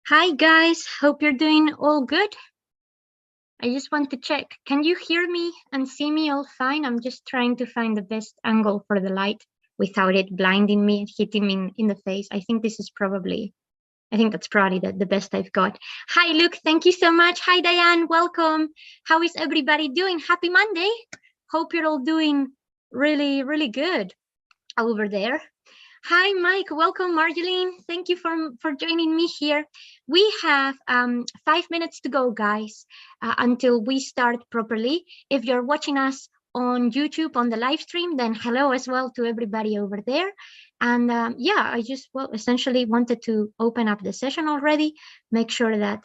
Hi guys, hope you're doing all good. I just want to check. Can you hear me and see me all fine? I'm just trying to find the best angle for the light without it blinding me and hitting me in the face. I think that's probably the best I've got. Hi Luke, thank you so much. Hi Diane, welcome. How is everybody doing? Happy Monday. Hope you're all doing really good over there. Hi, Mike. Welcome, Marjeline. Thank you for joining me here. We have 5 minutes to go, guys, until we start properly. If you're watching us on YouTube on the live stream, then hello as well to everybody over there. And yeah, I just, well, essentially wanted to open up the session already, make sure that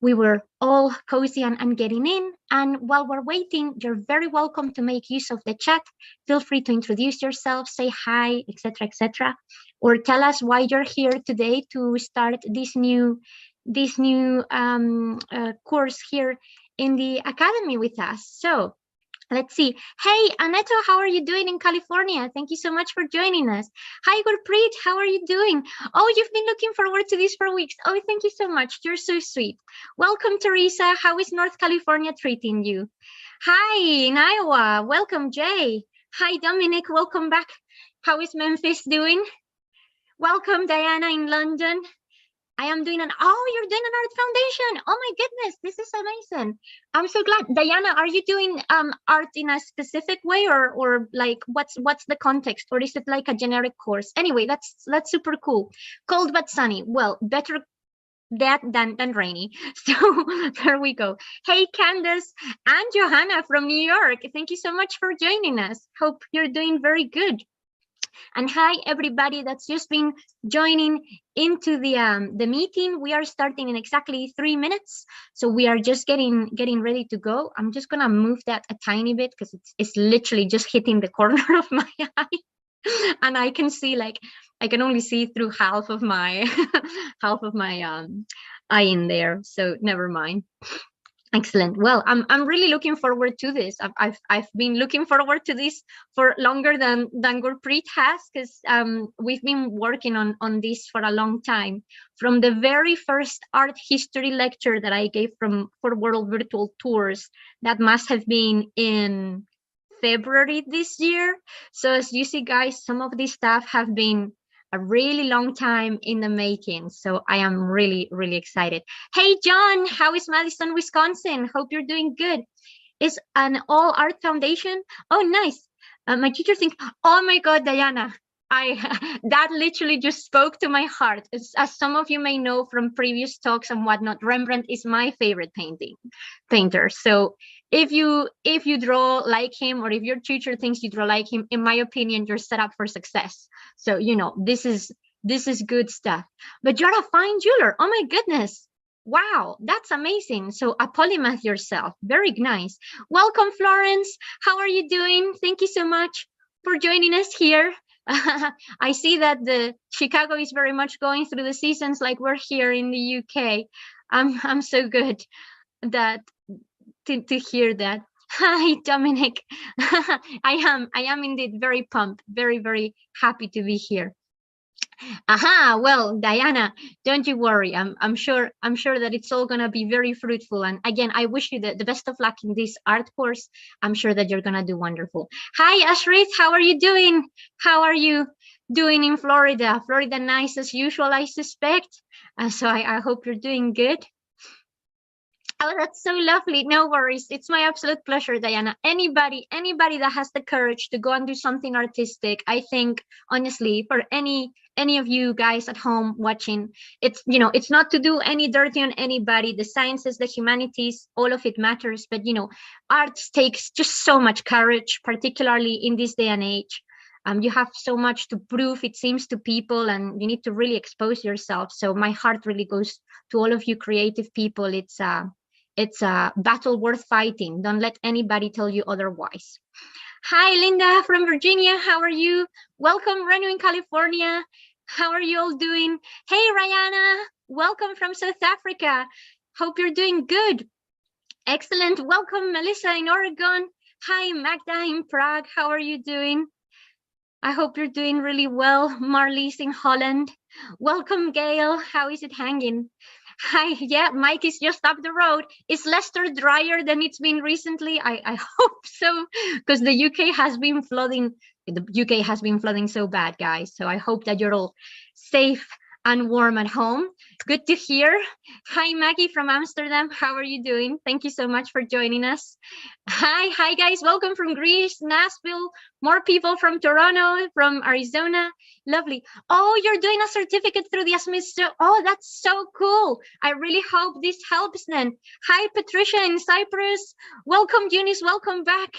we were all cozy and getting in. And while we're waiting, you're very welcome to make use of the chat. Feel free to introduce yourself, say hi, etc., or tell us why you're here today to start this new course here in the academy with us. So let's see. Hey, Aneto, how are you doing in California? Thank you so much for joining us. Hi, Gurpreet, how are you doing? Oh, you've been looking forward to this for weeks. Oh, thank you so much. You're so sweet. Welcome, Teresa. How is North California treating you? Hi, in Iowa. Welcome, Jay. Hi, Dominic. Welcome back. How is Memphis doing? Welcome, Diana in London. I am doing you're doing an art foundation. Oh my goodness, this is amazing. I'm so glad. Diana, are you doing art in a specific way or like what's the context, or is it like a generic course? Anyway, that's super cool. Cold but sunny. Well, better that than rainy. So there we go. Hey, Candace and Johanna from New York. Thank you so much for joining us. Hope you're doing very good. And hi, everybody that's just been joining into the meeting. We are starting in exactly 3 minutes. So we are just getting ready to go. I'm just gonna move that a tiny bit because it's literally just hitting the corner of my eye. And I can see, like, I can only see through half of my half of my eye in there. So never mind. Excellent. Well, I'm really looking forward to this. I've been looking forward to this for longer than Gurpreet has, because we've been working on this for a long time. From the very first art history lecture that I gave for World Virtual Tours, that must have been in February this year. So as you see, guys, some of this stuff have been a really long time in the making. So I am really excited. Hey, John, how is Madison, Wisconsin? Hope you're doing good. Is an all art foundation? Oh, nice. My teacher thinks, oh my God, Diana, that literally just spoke to my heart. As some of you may know from previous talks and whatnot, Rembrandt is my favorite painter. So if you draw like him, or if your teacher thinks you draw like him, in my opinion, you're set up for success. So this is good stuff. But you're a fine jeweler. Oh my goodness. Wow, that's amazing. So a polymath yourself. Very nice. Welcome, Florence. How are you doing? Thank you so much for joining us here. I see that the Chicago is very much going through the seasons like we're here in the UK. I'm so good that to hear that. Hi, Dominic. I am indeed very pumped, very happy to be here. Aha, well, Diana, don't you worry. I'm sure that it's all gonna be very fruitful. And again, I wish you the best of luck in this art course. I'm sure that you're gonna do wonderful. Hi, Ashrit, how are you doing? How are you doing in Florida? Florida nice as usual, I suspect. So I hope you're doing good. Oh, that's so lovely. No worries. It's my absolute pleasure, Diana. Anybody that has the courage to go and do something artistic, I think, honestly, for any of you guys at home watching, it's not to do any dirty on anybody. The sciences, the humanities, all of it matters. But art takes just so much courage, particularly in this day and age. You have so much to prove, it seems, to people, and you need to really expose yourself. So my heart really goes to all of you creative people. It's a battle worth fighting. Don't let anybody tell you otherwise. Hi, Linda from Virginia. How are you? Welcome, Renu in California. How are you all doing? Hey, Rihanna. Welcome from South Africa. Hope you're doing good. Excellent. Welcome, Melissa in Oregon. Hi, Magda in Prague. How are you doing? I hope you're doing really well. Marlies in Holland. Welcome, Gail. How is it hanging? Hi, yeah, Mike is just up the road. Is Leicester drier than it's been recently? I hope so, because the UK has been flooding. The UK has been flooding so bad, guys. So I hope that you're all safe and warm at home. Good to hear. Hi, Maggie from Amsterdam. How are you doing? Thank you so much for joining us. Hi, guys. Welcome from Greece, Nashville. More people from Toronto, from Arizona. Lovely. Oh, you're doing a certificate through the Asmis. Oh, that's so cool. I really hope this helps then. Hi, Patricia in Cyprus. Welcome, Eunice. Welcome back.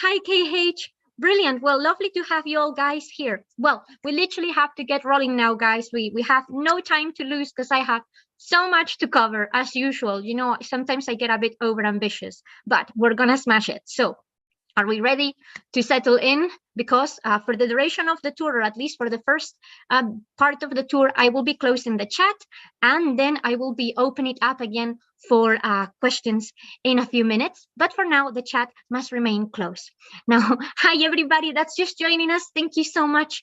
Hi, KH. Brilliant. Well, lovely to have you all guys here. Well, we literally have to get rolling now, guys. We have no time to lose because I have so much to cover as usual. You know, sometimes I get a bit over ambitious, but we're gonna smash it. So are we ready to settle in? Because for the duration of the tour, or at least for the first part of the tour, I will be closing the chat, and then I will be opening it up again for questions in a few minutes. But for now, the chat must remain closed. Now, hi, everybody that's just joining us. Thank you so much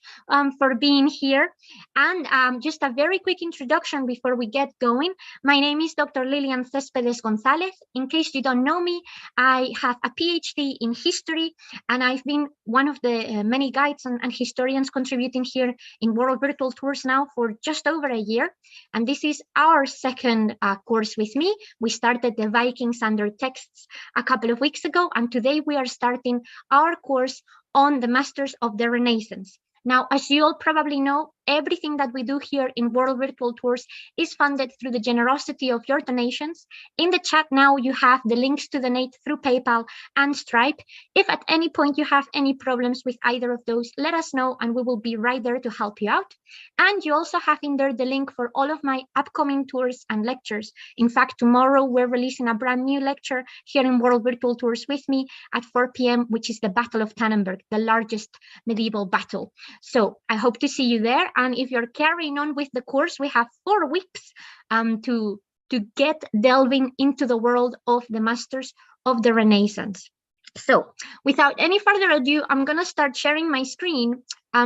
for being here. And just a very quick introduction before we get going. My name is Dr. Lilian Céspedes González. In case you don't know me, I have a PhD in history, and I've been one of the many guides and historians contributing here in World Virtual Tours now for just over a year. And this is our second course with me. We started the Vikings under texts a couple of weeks ago, and today we are starting our course on the Masters of the Renaissance. Now, as you all probably know, everything that we do here in World Virtual Tours is funded through the generosity of your donations. In the chat now, you have the links to donate through PayPal and Stripe. If at any point you have any problems with either of those, let us know and we will be right there to help you out. And you also have in there the link for all of my upcoming tours and lectures. In fact, tomorrow we're releasing a brand new lecture here in World Virtual Tours with me at 4 p.m., which is the Battle of Tannenberg, the largest medieval battle. So I hope to see you there. And if you're carrying on with the course, we have 4 weeks to get delving into the world of the Masters of the Renaissance. So without any further ado, I'm going to start sharing my screen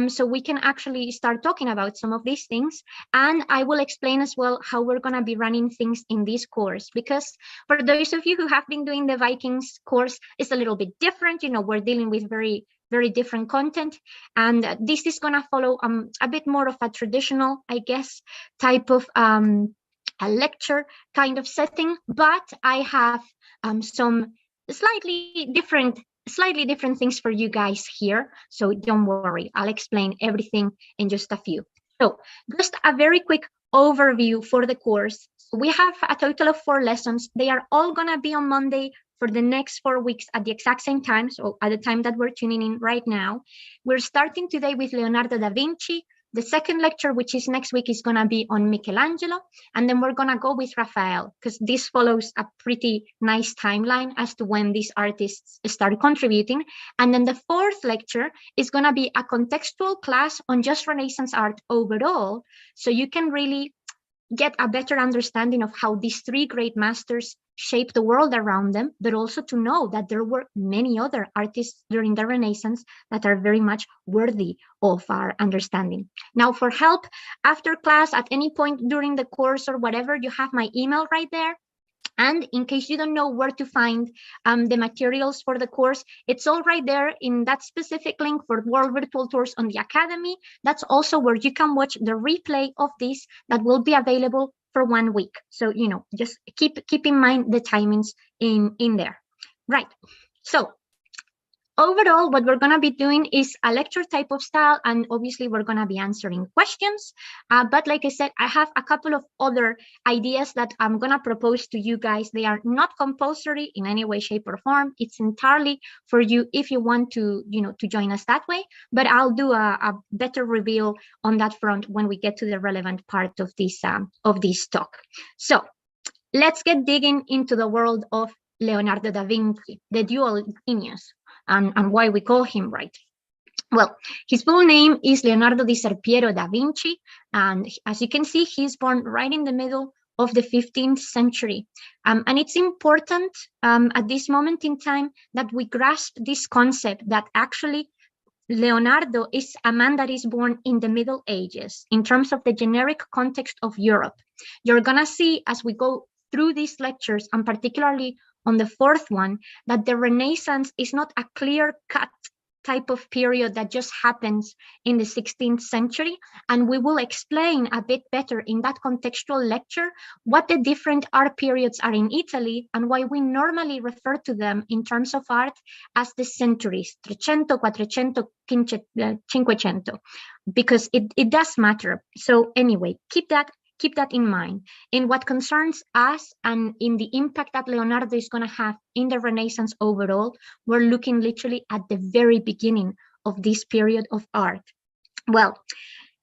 so we can actually start talking about some of these things. And I will explain as well how we're going to be running things in this course, because for those of you who have been doing the Vikings course, it's a little bit different. You know, we're dealing with very different content, and this is going to follow a bit more of a traditional, I guess, type of a lecture kind of setting, but I have some slightly different things for you guys here, so don't worry, I'll explain everything in just a few. So just a very quick overview for the course. We have a total of 4 lessons. They are all going to be on Monday for the next 4 weeks at the exact same time, so at the time that we're tuning in right now. We're starting today with Leonardo da Vinci. The second lecture, which is next week, is going to be on Michelangelo, and then we're going to go with Raphael, because this follows a pretty nice timeline as to when these artists started contributing. And then the fourth lecture is going to be a contextual class on just Renaissance art overall, so you can really get a better understanding of how these 3 great masters shaped the world around them, but also to know that there were many other artists during the Renaissance that are very much worthy of our understanding. Now, for help after class at any point during the course or whatever, you have my email right there. And in case you don't know where to find the materials for the course, it's all right there in that specific link for World Virtual Tours on the Academy. That's also where you can watch the replay of this that will be available for 1 week. So, you know, just keep in mind the timings in there. Right. So overall, what we're going to be doing is a lecture type of style, and obviously we're going to be answering questions. But like I said, I have a couple of other ideas that I'm going to propose to you guys. They are not compulsory in any way, shape, or form. It's entirely for you if you want to, you know, to join us that way. But I'll do a better reveal on that front when we get to the relevant part of this talk. So let's get digging into the world of Leonardo da Vinci, the dual genius. And why we call him, right? Well, his full name is Leonardo di Ser Piero da Vinci, and as you can see, he's born right in the middle of the 15th century. And it's important at this moment in time that we grasp this concept that actually Leonardo is a man that is born in the Middle Ages in terms of the generic context of Europe. You're gonna see as we go through these lectures, and particularly on the fourth one, that the Renaissance is not a clear-cut type of period that just happens in the 16th century. And we will explain a bit better in that contextual lecture what the different art periods are in Italy and why we normally refer to them in terms of art as the centuries, 300, 400, 500, because it does matter. So anyway, keep that in mind. In what concerns us and in the impact that Leonardo is going to have in the Renaissance overall, we're looking literally at the very beginning of this period of art. Well,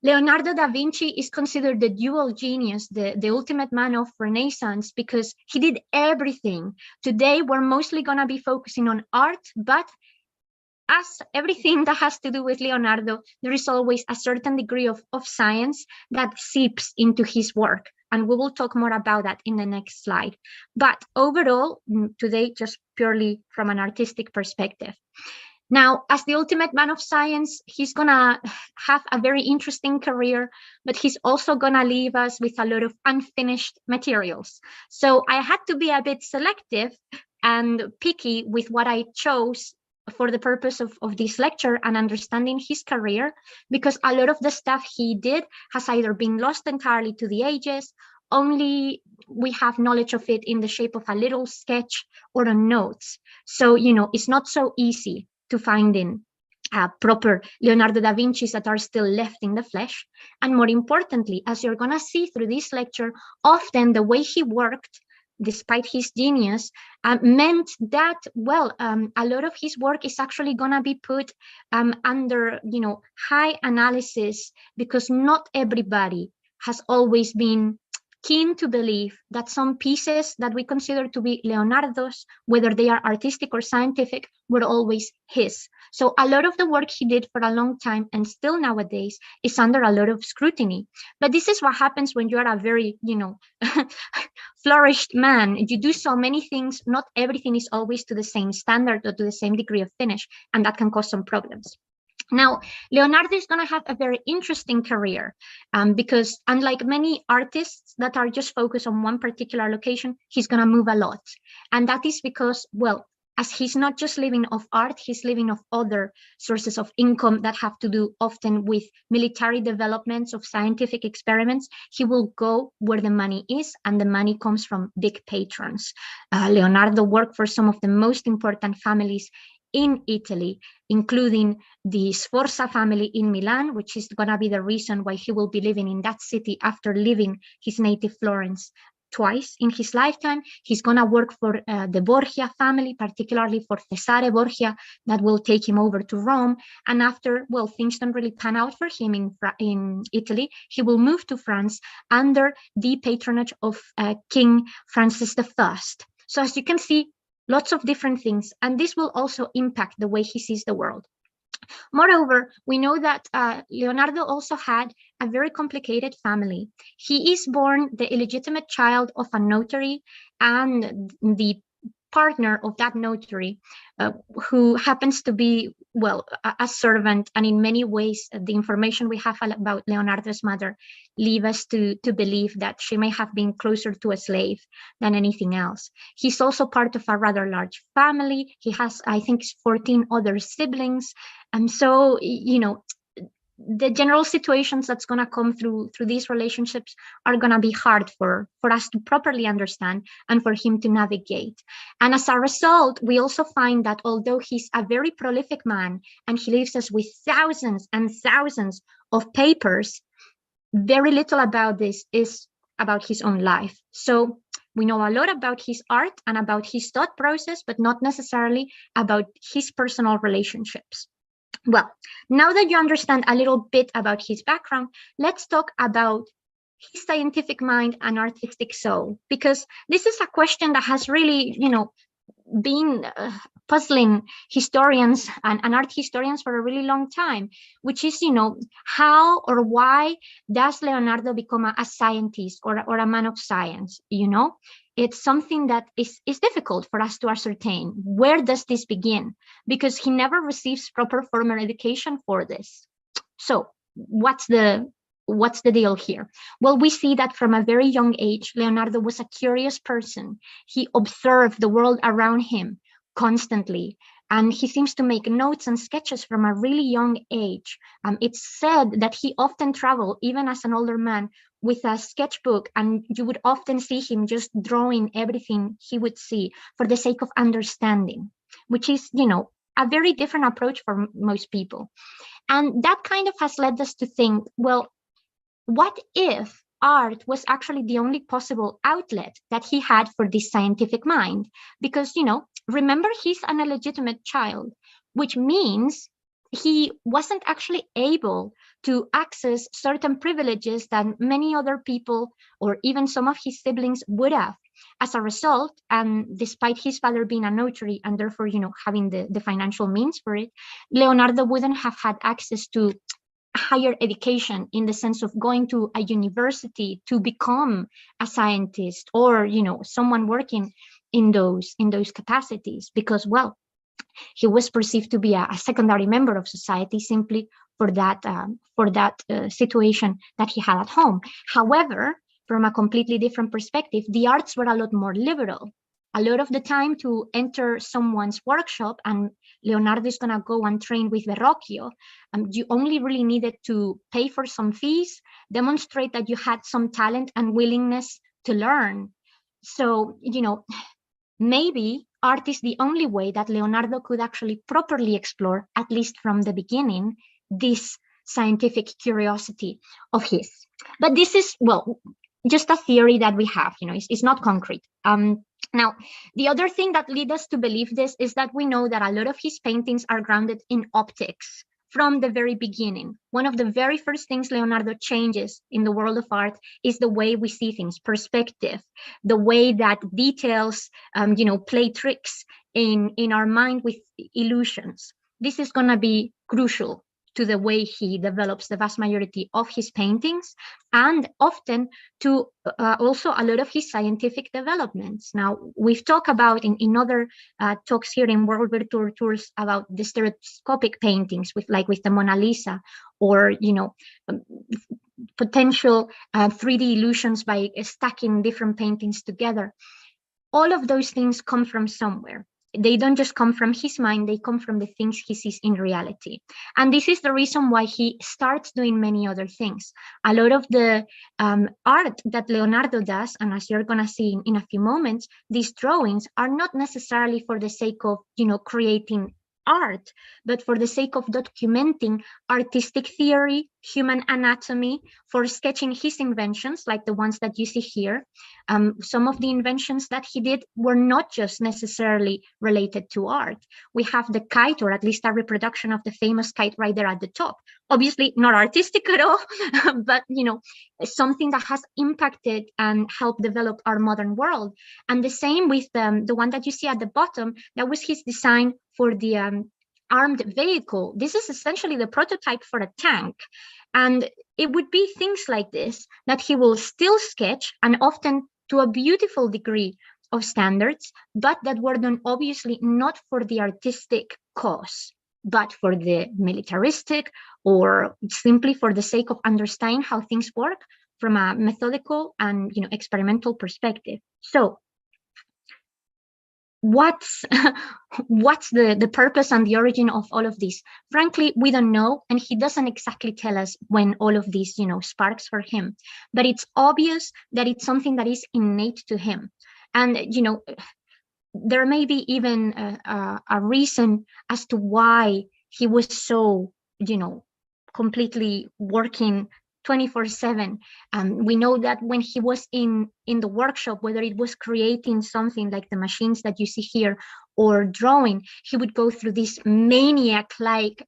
Leonardo da Vinci is considered the dual genius, the ultimate man of Renaissance, because he did everything. Today, we're mostly going to be focusing on art, but as everything that has to do with Leonardo, there is always a certain degree of science that seeps into his work. And we will talk more about that in the next slide. But overall, today, just purely from an artistic perspective. Now, as the ultimate man of science, he's gonna have a very interesting career, but he's also gonna leave us with a lot of unfinished materials. So I had to be a bit selective and picky with what I chose for the purpose of this lecture and understanding his career, because a lot of the stuff he did has either been lost entirely to the ages, only we have knowledge of it in the shape of a little sketch or on notes. So, you know, it's not so easy to find in proper Leonardo da Vinci's that are still left in the flesh. And more importantly, as you're gonna see through this lecture, often the way he worked, despite his genius, meant that, well, a lot of his work is actually going to be put under, you know, high analysis, because not everybody has always been keen to believe that some pieces that we consider to be Leonardo's, whether they are artistic or scientific, were always his. So a lot of the work he did for a long time and still nowadays is under a lot of scrutiny. But this is what happens when you are a very, you know, flourished man. You do so many things. Not everything is always to the same standard or to the same degree of finish, and that can cause some problems. Now, Leonardo is going to have a very interesting career because unlike many artists that are just focused on one particular location, he's going to move a lot. And that is because, well, as he's not just living off art, he's living off other sources of income that have to do often with military developments of scientific experiments. He will go where the money is, and the money comes from big patrons. Leonardo worked for some of the most important families in Italy, including the Sforza family in Milan, which is going to be the reason why he will be living in that city after leaving his native Florence twice in his lifetime. He's going to work for the Borgia family, particularly for Cesare Borgia, that will take him over to Rome. And after, well, things don't really pan out for him in Italy, he will move to France under the patronage of King Francis I. So as you can see, lots of different things, and this will also impact the way he sees the world. Moreover, we know that Leonardo also had a very complicated family. He is born the illegitimate child of a notary, and the partner of that notary, who happens to be, well, a servant. And in many ways, the information we have about Leonardo's mother leave us to believe that she may have been closer to a slave than anything else. He's also part of a rather large family. He has, I think, 14 other siblings. And so, you know, the general situations that's going to come through these relationships are going to be hard for us to properly understand and for him to navigate. And as a result, we also find that although he's a very prolific man and he leaves us with thousands and thousands of papers, very little about this is about his own life. So we know a lot about his art and about his thought process, but not necessarily about his personal relationships. Well, now that you understand a little bit about his background, let's talk about his scientific mind and artistic soul, because this is a question that has really, you know, been puzzling historians and art historians for a really long time, which is, how or why does Leonardo become a scientist or a man of science? It's something that is difficult for us to ascertain. Where does this begin? Because he never receives proper formal education for this. So what's the deal here? Well, we see that from a very young age, Leonardo was a curious person. He observed the world around him constantly, and he seems to make notes and sketches from a really young age. It's said that he often traveled, even as an older man, with a sketchbook, and you would often see him just drawing everything he would see for the sake of understanding, which is, a very different approach for most people. And that kind of has led us to think, well, what if art was actually the only possible outlet that he had for this scientific mind? Because, remember, he's an illegitimate child, which means he wasn't actually able to access certain privileges that many other people or even some of his siblings would have. As a result, and despite his father being a notary and therefore, having the financial means for it, Leonardo wouldn't have had access to higher education in the sense of going to a university to become a scientist or someone working in those capacities, because, well, he was perceived to be a secondary member of society simply for that situation that he had at home. However, from a completely different perspective, the arts were a lot more liberal. A lot of the time, to enter someone's workshop, and Leonardo is going to go and train with Verrocchio, you only really needed to pay for some fees, demonstrate that you had some talent and willingness to learn. So, maybe art is the only way that Leonardo could actually properly explore, at least from the beginning, this scientific curiosity of his. But this is, well, just a theory that we have, it's not concrete. Now, the other thing that leads us to believe this is that we know that a lot of his paintings are grounded in optics from the very beginning. One of the very first things Leonardo changes in the world of art is the way we see things, perspective, the way that details, play tricks in our mind with illusions. This is going to be crucial to the way he develops the vast majority of his paintings, and often to also a lot of his scientific developments. Now, we've talked about in other talks here in World Virtual Tours about the stereoscopic paintings with the Mona Lisa, or potential 3D illusions by stacking different paintings together. All of those things come from somewhere. They don't just come from his mind, they come from the things he sees in reality. And this is the reason why he starts doing many other things. A lot of the art that Leonardo does, and as you're going to see in a few moments, these drawings are not necessarily for the sake of, creating art, but for the sake of documenting artistic theory, human anatomy, for sketching his inventions, like the ones that you see here. Some of the inventions that he did were not just necessarily related to art. We have the kite, or at least a reproduction of the famous kite right there at the top. Obviously not artistic at all, but something that has impacted and helped develop our modern world. And the same with the one that you see at the bottom. That was his design for the armed vehicle. This is essentially the prototype for a tank. And it would be things like this that he will still sketch, and often to a beautiful degree of standards, but that were done obviously not for the artistic cause, but for the militaristic, or simply for the sake of understanding how things work from a methodical and experimental perspective. So what's the purpose and the origin of all of this? Frankly, we don't know, and he doesn't exactly tell us when all of these sparks for him, but it's obvious that it's something that is innate to him. And there may be even a reason as to why he was so completely working 24/7. We know that when he was in the workshop, whether it was creating something like the machines that you see here or drawing, he would go through these maniac-like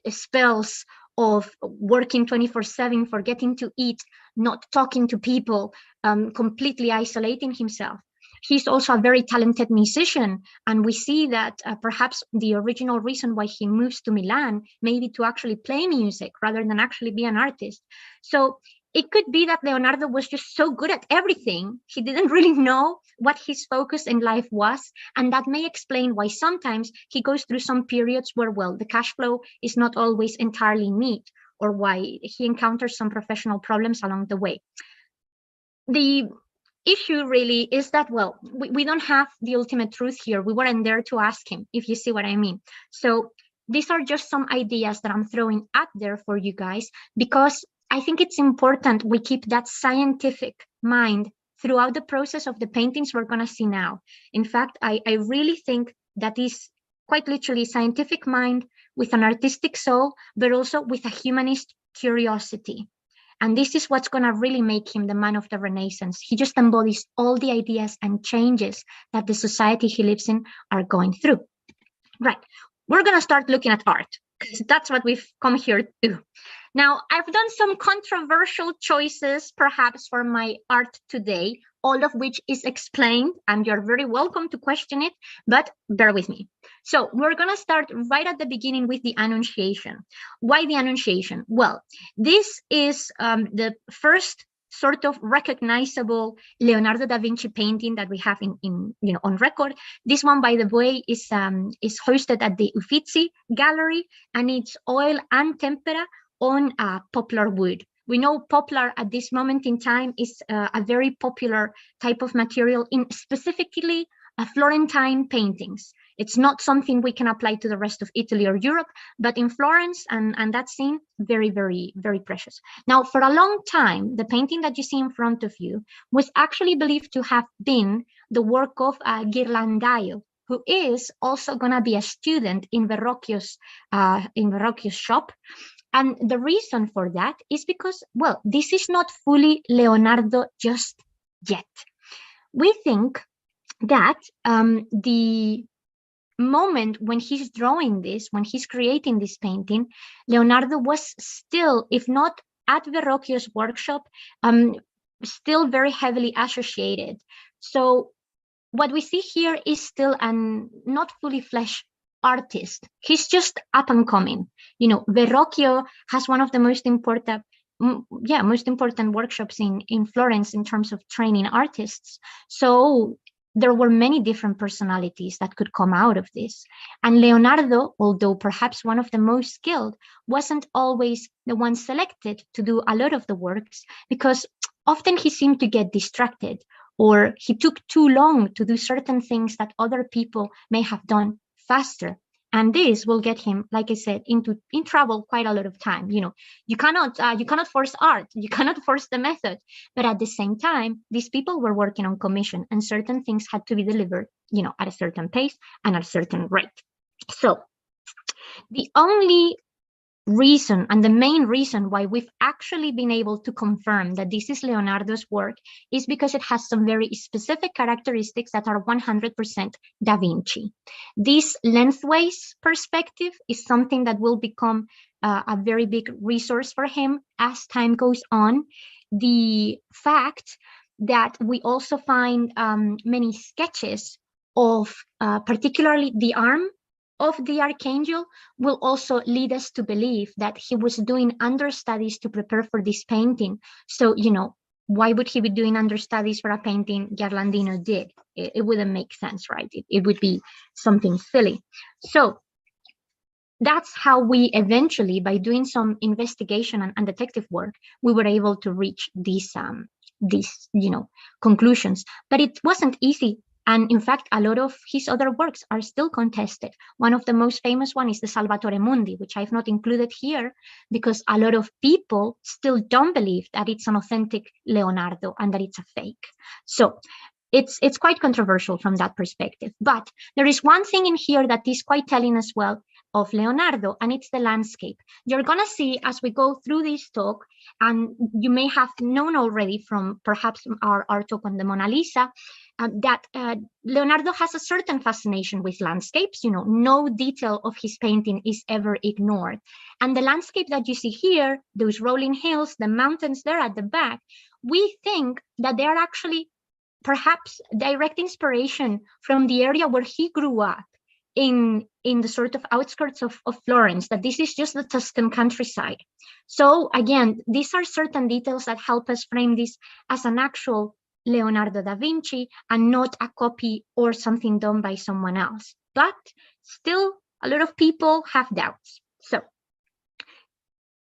spells of working 24/7, forgetting to eat, not talking to people, completely isolating himself. He's also a very talented musician, and we see that perhaps the original reason why he moves to Milan may be to actually play music rather than actually be an artist. So it could be that Leonardo was just so good at everything, he didn't really know what his focus in life was, and that may explain why sometimes he goes through some periods where, well, the cash flow is not always entirely neat, or why he encounters some professional problems along the way. The issue really is that, well, we don't have the ultimate truth here. We weren't there to ask him, if you see what I mean. So these are just some ideas that I'm throwing out there for you guys, because I think it's important we keep that scientific mind throughout the process of the paintings we're going to see now. In fact, I really think that is quite literally scientific mind with an artistic soul, but also with a humanist curiosity. And this is what's going to really make him the man of the Renaissance. He just embodies all the ideas and changes that the society he lives in are going through. Right. We're going to start looking at art, because that's what we've come here to do. Now, I've done some controversial choices, perhaps, for my art today, all of which is explained, and you're very welcome to question it, but bear with me. So we're going to start right at the beginning with the Annunciation. Why the Annunciation? Well, this is the first sort of recognizable Leonardo da Vinci painting that we have in on record. This one, by the way, is hosted at the Uffizi Gallery, and it's oil and tempera on poplar wood. We know poplar at this moment in time is a very popular type of material in specifically Florentine paintings. It's not something we can apply to the rest of Italy or Europe, but in Florence and that scene, very, very, very precious. Now, for a long time, the painting that you see in front of you was actually believed to have been the work of Ghirlandaio, who is also going to be a student in Verrocchio's shop. And the reason for that is because, well, this is not fully Leonardo just yet. We think that the moment when he's drawing this, when he's creating this painting, Leonardo was still, if not at Verrocchio's workshop, still very heavily associated. So what we see here is still an not fully fleshed artist. He's just up and coming. Verrocchio has one of the most important workshops in Florence in terms of training artists. So there were many different personalities that could come out of this. And Leonardo, although perhaps one of the most skilled, wasn't always the one selected to do a lot of the works, because often he seemed to get distracted, or he took too long to do certain things that other people may have done faster. And this will get him, like I said, in trouble quite a lot of time. You cannot force art, you cannot force the method, but at the same time, these people were working on commission, and certain things had to be delivered, at a certain pace and at a certain rate. So the only reason, and the main reason why we've actually been able to confirm that this is Leonardo's work, is because it has some very specific characteristics that are 100% Da Vinci. This lengthways perspective is something that will become a very big resource for him as time goes on. The fact that we also find many sketches of particularly the arm of the Archangel will also lead us to believe that he was doing understudies to prepare for this painting. So, why would he be doing understudies for a painting Ghirlandaio did? It wouldn't make sense, right? It would be something silly. So that's how we eventually, by doing some investigation and detective work, we were able to reach these conclusions. But it wasn't easy. And in fact, a lot of his other works are still contested. One of the most famous one is the Salvatore Mundi, which I've not included here because a lot of people still don't believe that it's an authentic Leonardo and that it's a fake. So it's quite controversial from that perspective. But there is one thing in here that is quite telling as well of Leonardo, and it's the landscape. You're going to see as we go through this talk, and you may have known already from perhaps our talk on the Mona Lisa, that Leonardo has a certain fascination with landscapes. No detail of his painting is ever ignored. And the landscape that you see here, those rolling hills, the mountains there at the back, we think that they are actually perhaps direct inspiration from the area where he grew up in the sort of outskirts of Florence, that this is just the Tuscan countryside. So again, these are certain details that help us frame this as an actual Leonardo da Vinci and not a copy or something done by someone else. But still, a lot of people have doubts. So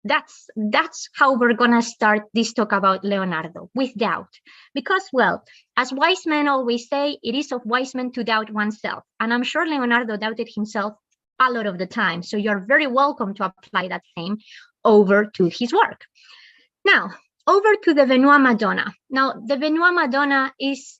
that's how we're gonna start this talk about Leonardo, with doubt. Because, well, as wise men always say, it is of wise men to doubt oneself. And I'm sure Leonardo doubted himself a lot of the time. So you're very welcome to apply that same over to his work. Now, over to the Venois Madonna. Now, the Venois Madonna is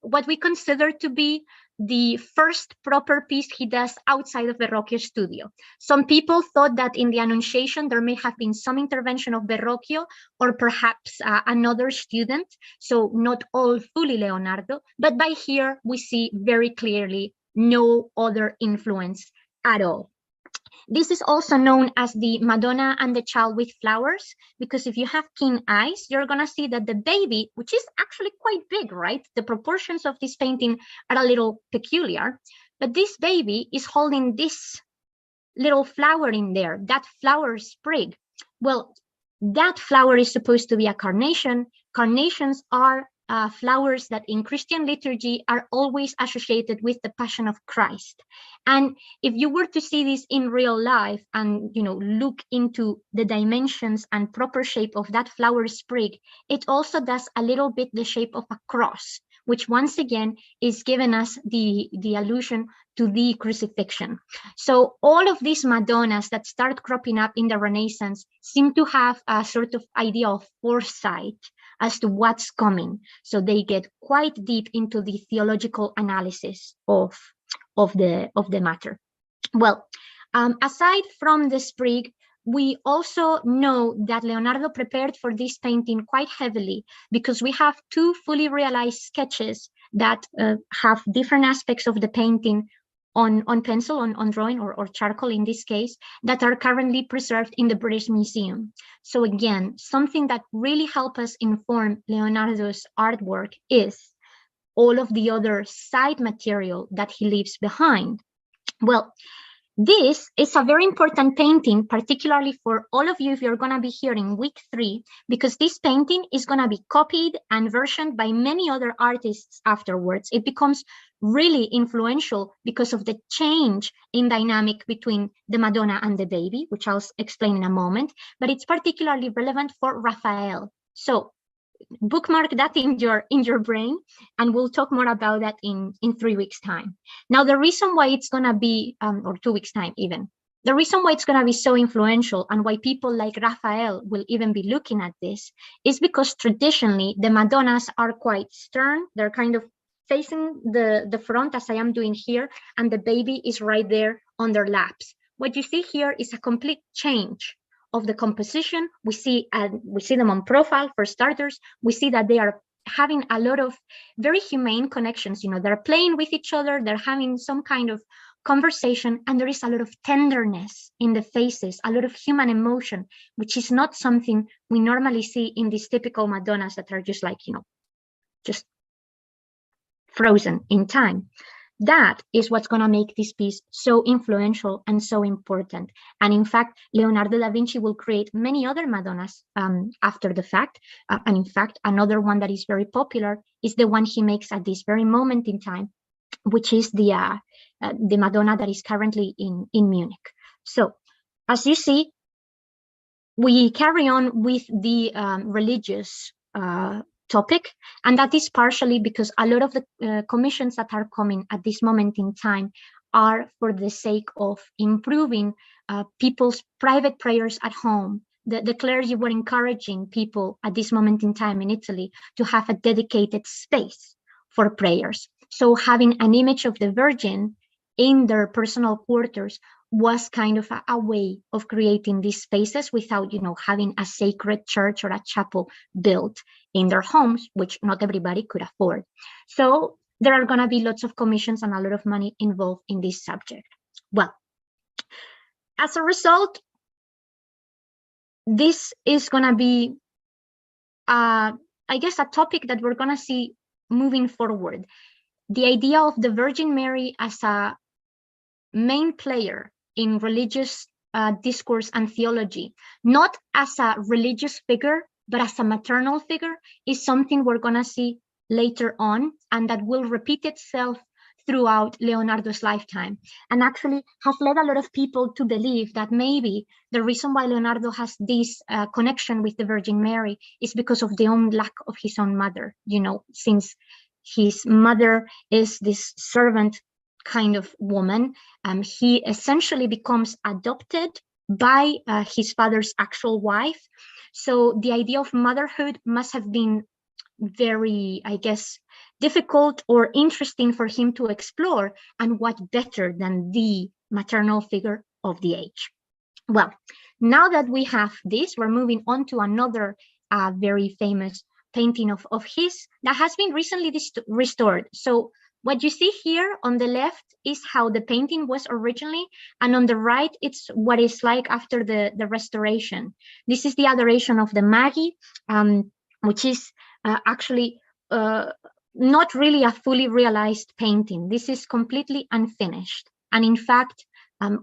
what we consider to be the first proper piece he does outside of Verrocchio's studio. Some people thought that in the Annunciation there may have been some intervention of Verrocchio or perhaps another student, so not all fully Leonardo, but by here we see very clearly no other influence at all. This is also known as the Madonna and the Child with Flowers, because if you have keen eyes, you're going to see that the baby, which is actually quite big, right? The proportions of this painting are a little peculiar, but this baby is holding this little flower in there, that flower sprig. Well, that flower is supposed to be a carnation. Carnations are flowers that in Christian liturgy are always associated with the Passion of Christ. And if you were to see this in real life and look into the dimensions and proper shape of that flower sprig, it also does a little bit the shape of a cross, which once again is giving us the allusion to the crucifixion. So all of these Madonnas that start cropping up in the Renaissance seem to have a sort of idea of foresight as to what's coming. So they get quite deep into the theological analysis of the matter. Well, aside from the sprig, we also know that Leonardo prepared for this painting quite heavily, because we have two fully realized sketches that have different aspects of the painting on pencil, on drawing or charcoal in this case, that are currently preserved in the British Museum. So again, something that really helps us inform Leonardo's artwork is all of the other side material that he leaves behind. Well, this is a very important painting, particularly for all of you if you're going to be here in week 3, because this painting is going to be copied and versioned by many other artists afterwards. It becomes really influential because of the change in dynamic between the Madonna and the baby, which I'll explain in a moment, but it's particularly relevant for Raphael. So bookmark that in your brain, and we'll talk more about that in 3 weeks time. Now, the reason why it's going to be or 2 weeks time even, the reason why it's going to be so influential and why people like Raphael will even be looking at this is because traditionally the Madonnas are quite stern. They're kind of facing the front, as I am doing here, and the baby is right there on their laps. What you see here is a complete change of the composition. We see them on profile for starters. We see that they are having a lot of very humane connections. They're playing with each other, they're having some kind of conversation, and there is a lot of tenderness in the faces, a lot of human emotion, which is not something we normally see in these typical Madonnas that are just like, just frozen in time. That is what's going to make this piece so influential and so important. And in fact, Leonardo da Vinci will create many other Madonnas after the fact. And in fact, another one that is very popular is the one he makes at this very moment in time, which is the Madonna that is currently in Munich. So as you see, we carry on with the religious topic, and that is partially because a lot of the commissions that are coming at this moment in time are for the sake of improving people's private prayers at home. The clergy were encouraging people at this moment in time in Italy to have a dedicated space for prayers. So having an image of the Virgin in their personal quarters was kind of a way of creating these spaces without, having a sacred church or a chapel built in their homes, which not everybody could afford. So there are going to be lots of commissions and a lot of money involved in this subject. Well, as a result, this is going to be, I guess, a topic that we're going to see moving forward. The idea of the Virgin Mary as a main player in religious discourse and theology, not as a religious figure, but as a maternal figure, is something we're going to see later on, and that will repeat itself throughout Leonardo's lifetime, and actually has led a lot of people to believe that maybe the reason why Leonardo has this connection with the Virgin Mary is because of the own lack of his own mother, since his mother is this servant kind of woman. He essentially becomes adopted by his father's actual wife. So the idea of motherhood must have been very, I guess, difficult or interesting for him to explore. And what better than the maternal figure of the age? Well, now that we have this, we're moving on to another very famous painting of his that has been recently restored. So what you see here on the left is how the painting was originally, and on the right, it's what it's like after the restoration. This is the Adoration of the Maggi, which is actually not really a fully realized painting. This is completely unfinished. And in fact,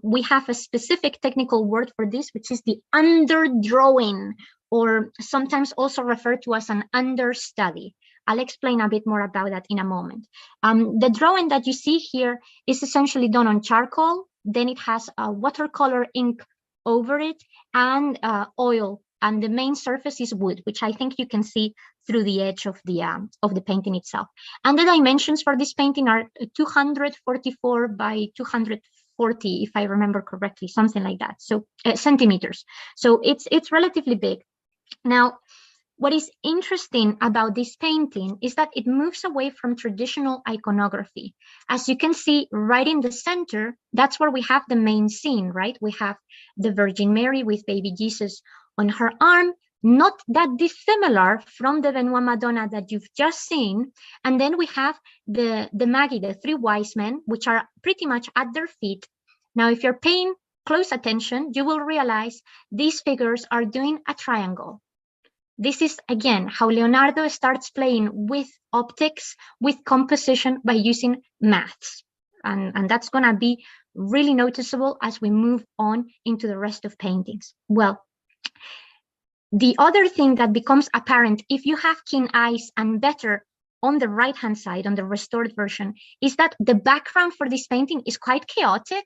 we have a specific technical word for this, which is the underdrawing, or sometimes also referred to as an understudy. I'll explain a bit more about that in a moment. The drawing that you see here is essentially done on charcoal. Then it has a watercolor ink over it and oil, and the main surface is wood, which I think you can see through the edge of the painting itself. And the dimensions for this painting are 244 by 240, if I remember correctly, something like that. So centimeters. So it's relatively big. Now, what is interesting about this painting is that it moves away from traditional iconography. As you can see right in the center, that's where we have the main scene, right? We have the Virgin Mary with baby Jesus on her arm, not that dissimilar from the Benoit Madonna that you've just seen. And then we have the Maggi, the three wise men, which are pretty much at their feet. Now, if you're paying close attention, you will realize these figures are doing a triangle. This is, again, how Leonardo starts playing with optics, with composition by using maths. And that's going to be really noticeable as we move on into the rest of paintings. Well, the other thing that becomes apparent if you have keen eyes, and better on the right-hand side, on the restored version, is that the background for this painting is quite chaotic.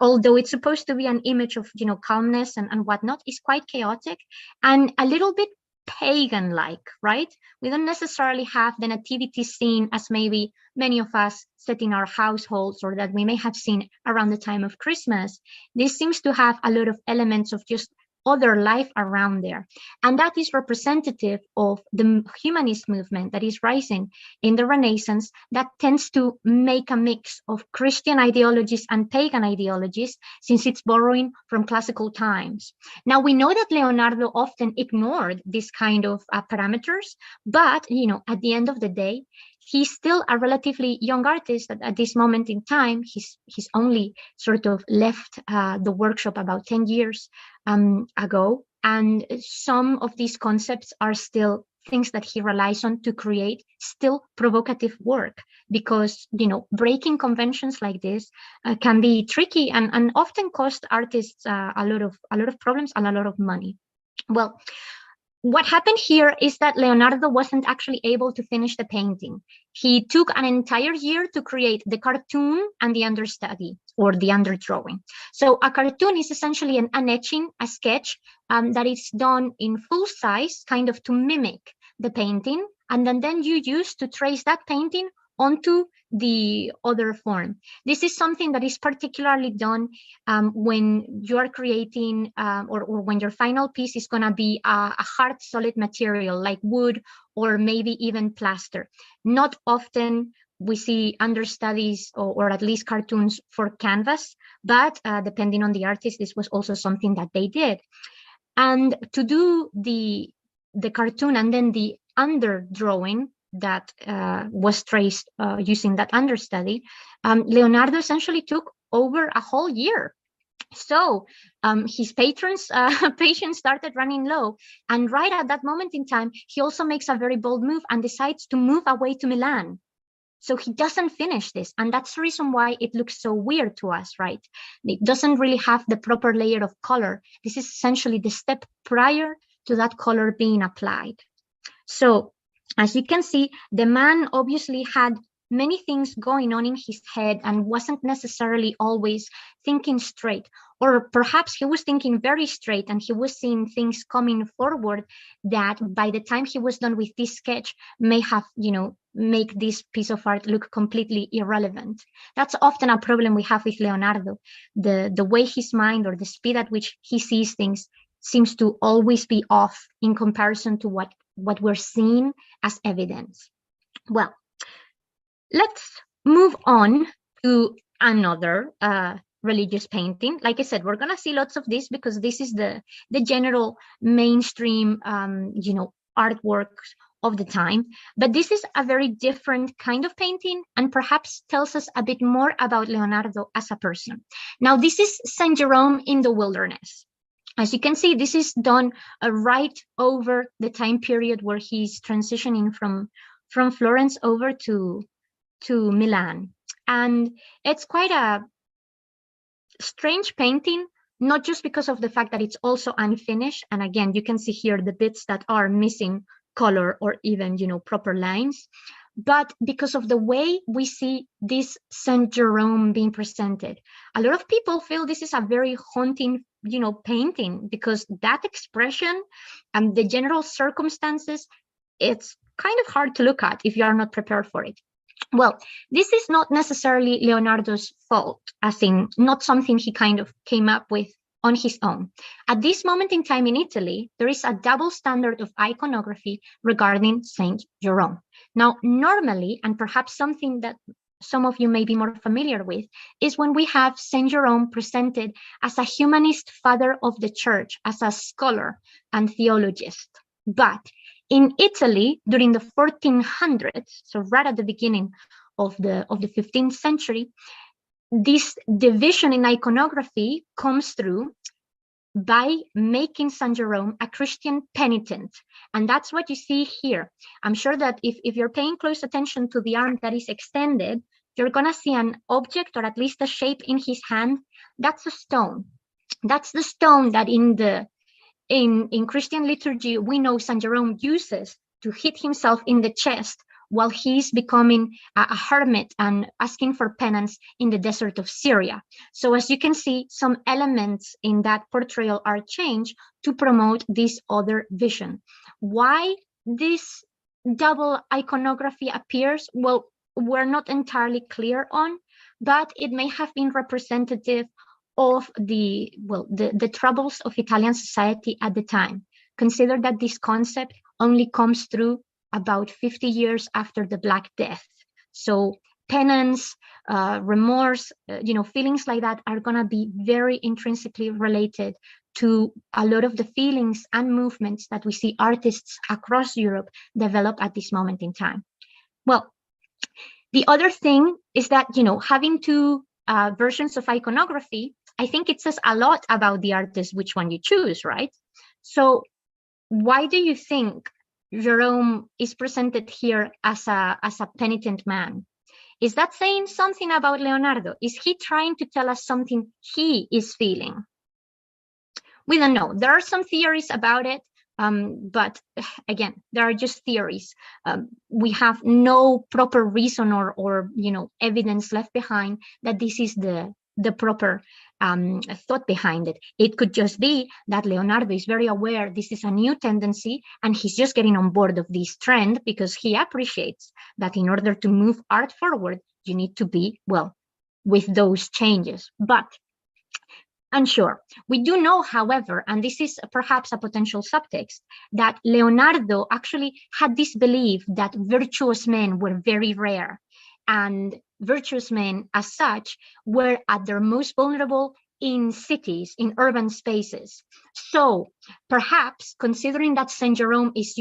Although it's supposed to be an image of, calmness and whatnot, is quite chaotic and a little bit pagan-like, right? We don't necessarily have the nativity scene as maybe many of us set in our households, or that we may have seen around the time of Christmas. This seems to have a lot of elements of just other life around there. And that is representative of the humanist movement that is rising in the Renaissance, that tends to make a mix of Christian ideologies and pagan ideologies, since it's borrowing from classical times. Now, we know that Leonardo often ignored this kind of parameters, but, at the end of the day, he's still a relatively young artist. At this moment in time, he's only sort of left the workshop about 10 years ago. And some of these concepts are still things that he relies on to create still provocative work, because, breaking conventions like this can be tricky and often cost artists a lot of problems and a lot of money. Well, what happened here is that Leonardo wasn't actually able to finish the painting. He took an entire year to create the cartoon and the understudy, or the underdrawing. So a cartoon is essentially an etching, a sketch that is done in full size, kind of to mimic the painting, and then you use to trace that painting onto the other form. This is something that is particularly done when you're creating or when your final piece is going to be a hard, solid material like wood or maybe even plaster. Not often we see understudies or at least cartoons for canvas, but depending on the artist, this was also something that they did. And to do the cartoon and then the underdrawing that was traced using that understudy, Leonardo essentially took over a whole year. So his patrons' patience started running low. And right at that moment in time, he also makes a very bold move and decides to move away to Milan. So he doesn't finish this. And that's the reason why it looks so weird to us, right? It doesn't really have the proper layer of color. This is essentially the step prior to that color being applied. So as you can see, the man obviously had many things going on in his head and wasn't necessarily always thinking straight. Or perhaps he was thinking very straight and he was seeing things coming forward that by the time he was done with this sketch may have, make this piece of art look completely irrelevant. That's often a problem we have with Leonardo. The way his mind or the speed at which he sees things seems to always be off in comparison to what we're seeing as evidence. Well, let's move on to another religious painting. Like I said, we're gonna see lots of this because this is the general mainstream, artworks of the time. But this is a very different kind of painting and perhaps tells us a bit more about Leonardo as a person. Now, this is Saint Jerome in the Wilderness. As you can see, this is done right over the time period where he's transitioning from Florence over to Milan. And it's quite a strange painting, not just because of the fact that it's also unfinished. And again, you can see here the bits that are missing color or even, proper lines, but because of the way we see this Saint Jerome being presented. A lot of people feel this is a very haunting, painting because that expression and the general circumstances, it's kind of hard to look at if you are not prepared for it. Well, this is not necessarily Leonardo's fault, as in not something he kind of came up with on his own. At this moment in time in Italy, there is a double standard of iconography regarding Saint Jerome. Now, normally, and perhaps something that some of you may be more familiar with, is when we have Saint Jerome presented as a humanist father of the church, as a scholar and theologist. But in Italy, during the 1400s, so right at the beginning of the 15th century, this division in iconography comes through by making Saint Jerome a Christian penitent. And that's what you see here. I'm sure that if you're paying close attention to the arm that is extended, you're going to see an object or at least a shape in his hand. That's a stone. That's the stone that in Christian liturgy, we know Saint Jerome uses to hit himself in the chest while he's becoming a hermit and asking for penance in the desert of Syria. So as you can see, some elements in that portrayal are changed to promote this other vision. Why this double iconography appears? Well, we're not entirely clear on, but it may have been representative of the troubles of Italian society at the time. Consider that this concept only comes through about 50 years after the Black Death. So penance, remorse, feelings like that are going to be very intrinsically related to a lot of the feelings and movements that we see artists across Europe develop at this moment in time. Well, the other thing is that, having two versions of iconography, I think it says a lot about the artist, which one you choose, right? So why do you think Jerome is presented here as a penitent man? Is that saying something about Leonardo? Is he trying to tell us something he is feeling? We don't know. There are some theories about it, but again, there are just theories. We have no proper reason or evidence left behind that this is the proper thought behind it. It could just be that Leonardo is very aware this is a new tendency and he's just getting on board of this trend because he appreciates that in order to move art forward, you need to be, with those changes. But unsure. We do know, however, and this is perhaps a potential subtext, that Leonardo actually had this belief that virtuous men were very rare, and virtuous men as such were at their most vulnerable in cities, in urban spaces. So perhaps considering that Saint Jerome is,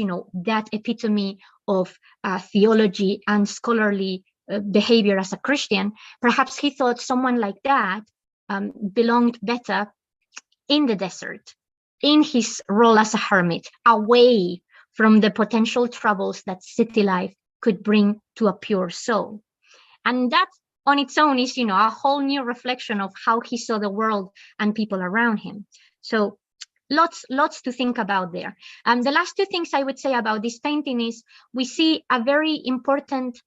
that epitome of theology and scholarly behavior as a Christian, perhaps he thought someone like that belonged better in the desert, in his role as a hermit, away from the potential troubles that city life could bring to a pure soul. And that on its own is, a whole new reflection of how he saw the world and people around him. So lots to think about there. The last two things I would say about this painting is we see a very important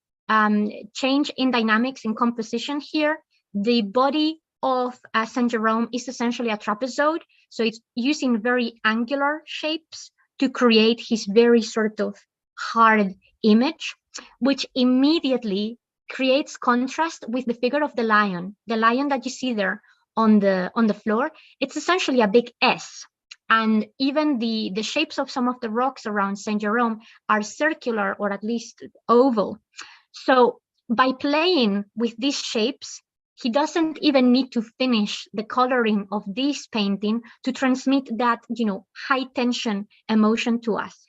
change in dynamics in composition here. The body of Saint Jerome is essentially a trapezoid, so it's using very angular shapes to create his very sort of hard image, which immediately creates contrast with the figure of the lion that you see there on the floor. It's essentially a big S. And even the shapes of some of the rocks around Saint Jerome are circular or at least oval. So by playing with these shapes, he doesn't even need to finish the coloring of this painting to transmit that, high tension emotion to us.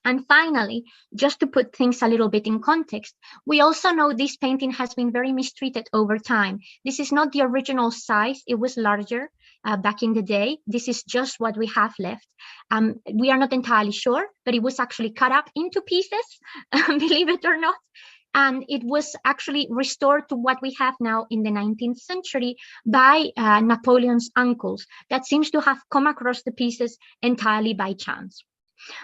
And finally, just to put things a little bit in context, we also know this painting has been very mistreated over time. This is not the original size. It was larger back in the day. This is just what we have left. We are not entirely sure, but it was actually cut up into pieces, believe it or not. And it was actually restored to what we have now in the 19th century by Napoleon's uncles. That seems to have come across the pieces entirely by chance.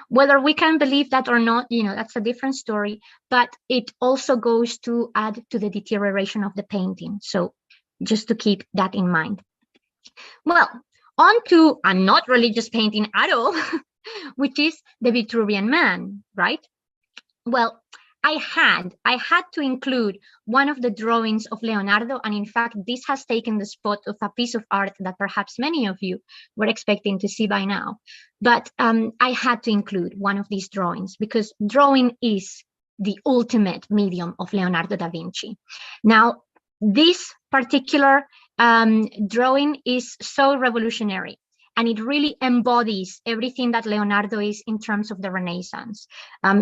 Whether we can believe that or not, that's a different story, but it also goes to add to the deterioration of the painting. So just to keep that in mind. Well, on to a not religious painting at all, which is the Vitruvian Man, right? Well, I had to include one of the drawings of Leonardo, and in fact, this has taken the spot of a piece of art that perhaps many of you were expecting to see by now. But I had to include one of these drawings because drawing is the ultimate medium of Leonardo da Vinci. Now, this particular drawing is so revolutionary, and it really embodies everything that Leonardo is in terms of the Renaissance.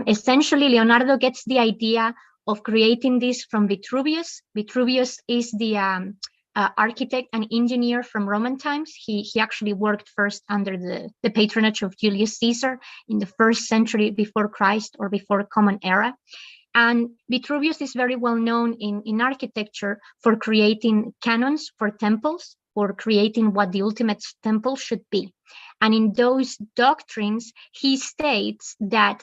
Essentially, Leonardo gets the idea of creating this from Vitruvius. Vitruvius is the architect and engineer from Roman times. He actually worked first under the patronage of Julius Caesar in the 1st century before Christ or before Common Era. And Vitruvius is very well known in architecture for creating canons for temples, or creating what the ultimate temple should be. And in those doctrines, he states that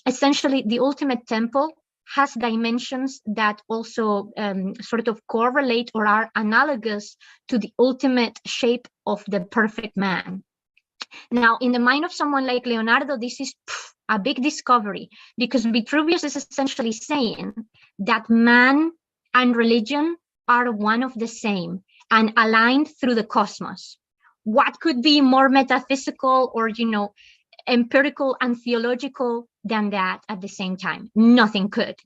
essentially the ultimate temple has dimensions that also sort of correlate or are analogous to the ultimate shape of the perfect man. Now, in the mind of someone like Leonardo, this is a big discovery, because Vitruvius is essentially saying that man and religion are one of the same and aligned through the cosmos. What could be more metaphysical or, empirical and theological than that at the same time? Nothing could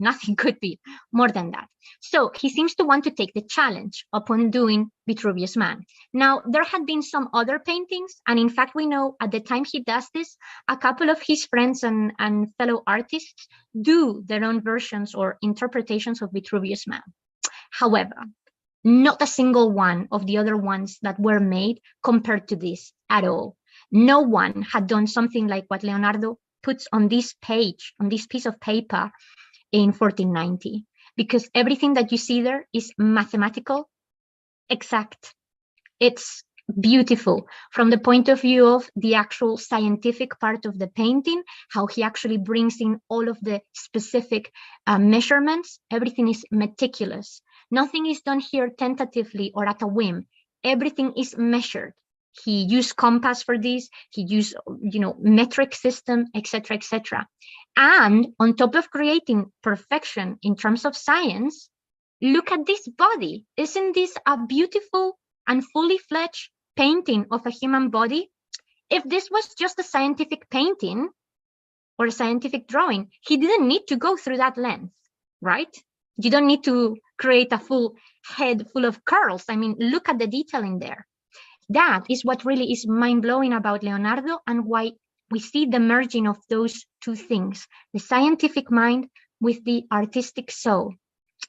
be more than that. So he seems to want to take the challenge upon doing Vitruvius Man. Now, there had been some other paintings, and in fact, we know at the time he does this, a couple of his friends and fellow artists do their own versions or interpretations of Vitruvius Man. However, not a single one of the other ones that were made compared to this at all. No one had done something like what Leonardo puts on this page, on this piece of paper in 1490, because everything that you see there is mathematical, exact. It's beautiful from the point of view of the actual scientific part of the painting, how he actually brings in all of the specific measurements. Everything is meticulous. Nothing is done here tentatively or at a whim. Everything is measured. He used compass for this. He used, metric system, etc., etc. And on top of creating perfection in terms of science, look at this body. Isn't this a beautiful and fully fledged painting of a human body? If this was just a scientific painting or a scientific drawing, he didn't need to go through that length, right? You don't need to create a full head full of curls. I mean, look at the detail in there. That is what really is mind-blowing about Leonardo, and why we see the merging of those two things, the scientific mind with the artistic soul.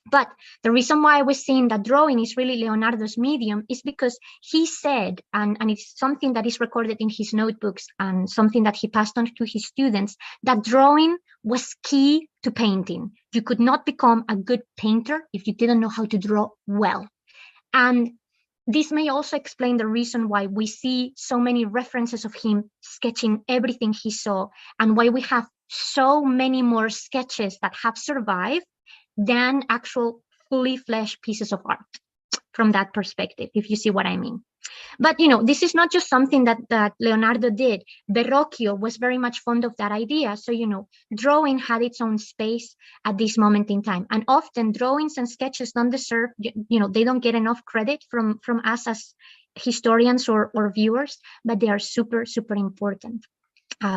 But the reason why I was saying that drawing is really Leonardo's medium is because he said, and it's something that is recorded in his notebooks and something that he passed on to his students, that drawing was key to painting. You could not become a good painter if you didn't know how to draw well. And this may also explain the reason why we see so many references of him sketching everything he saw, and why we have so many more sketches that have survived than actual fully fleshed pieces of art from that perspective, if you see what I mean. But, you know, this is not just something that Leonardo did. Verrocchio was very much fond of that idea. So, you know, drawing had its own space at this moment in time. And often drawings and sketches don't deserve, you know, they don't get enough credit from us as historians or viewers, but they are super, super important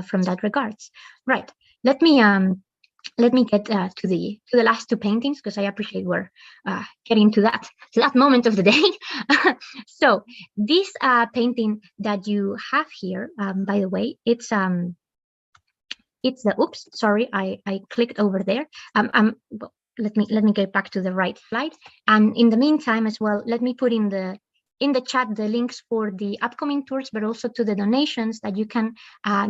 from that regards. Right. Let me get to the last two paintings, because I appreciate we're getting to that moment of the day. So this painting that you have here, by the way, it's the, oops, sorry, I clicked over there. Well, let me get back to the right slide. And in the meantime as well, let me put in the chat the links for the upcoming tours, but also to the donations that you can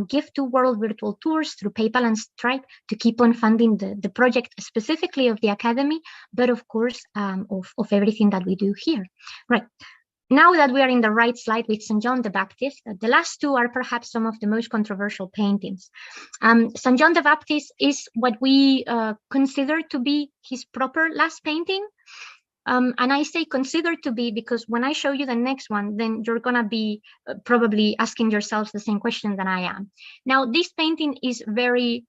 give to World Virtual Tours through PayPal and Stripe to keep on funding the project, specifically of the Academy, but of course of everything that we do here. Right. Now that we are in the right slide with St. John the Baptist, the last two are perhaps some of the most controversial paintings. St. John the Baptist is what we consider to be his proper last painting. And I say consider to be because when I show you the next one, then you're going to be probably asking yourselves the same question that I am. Now, this painting is very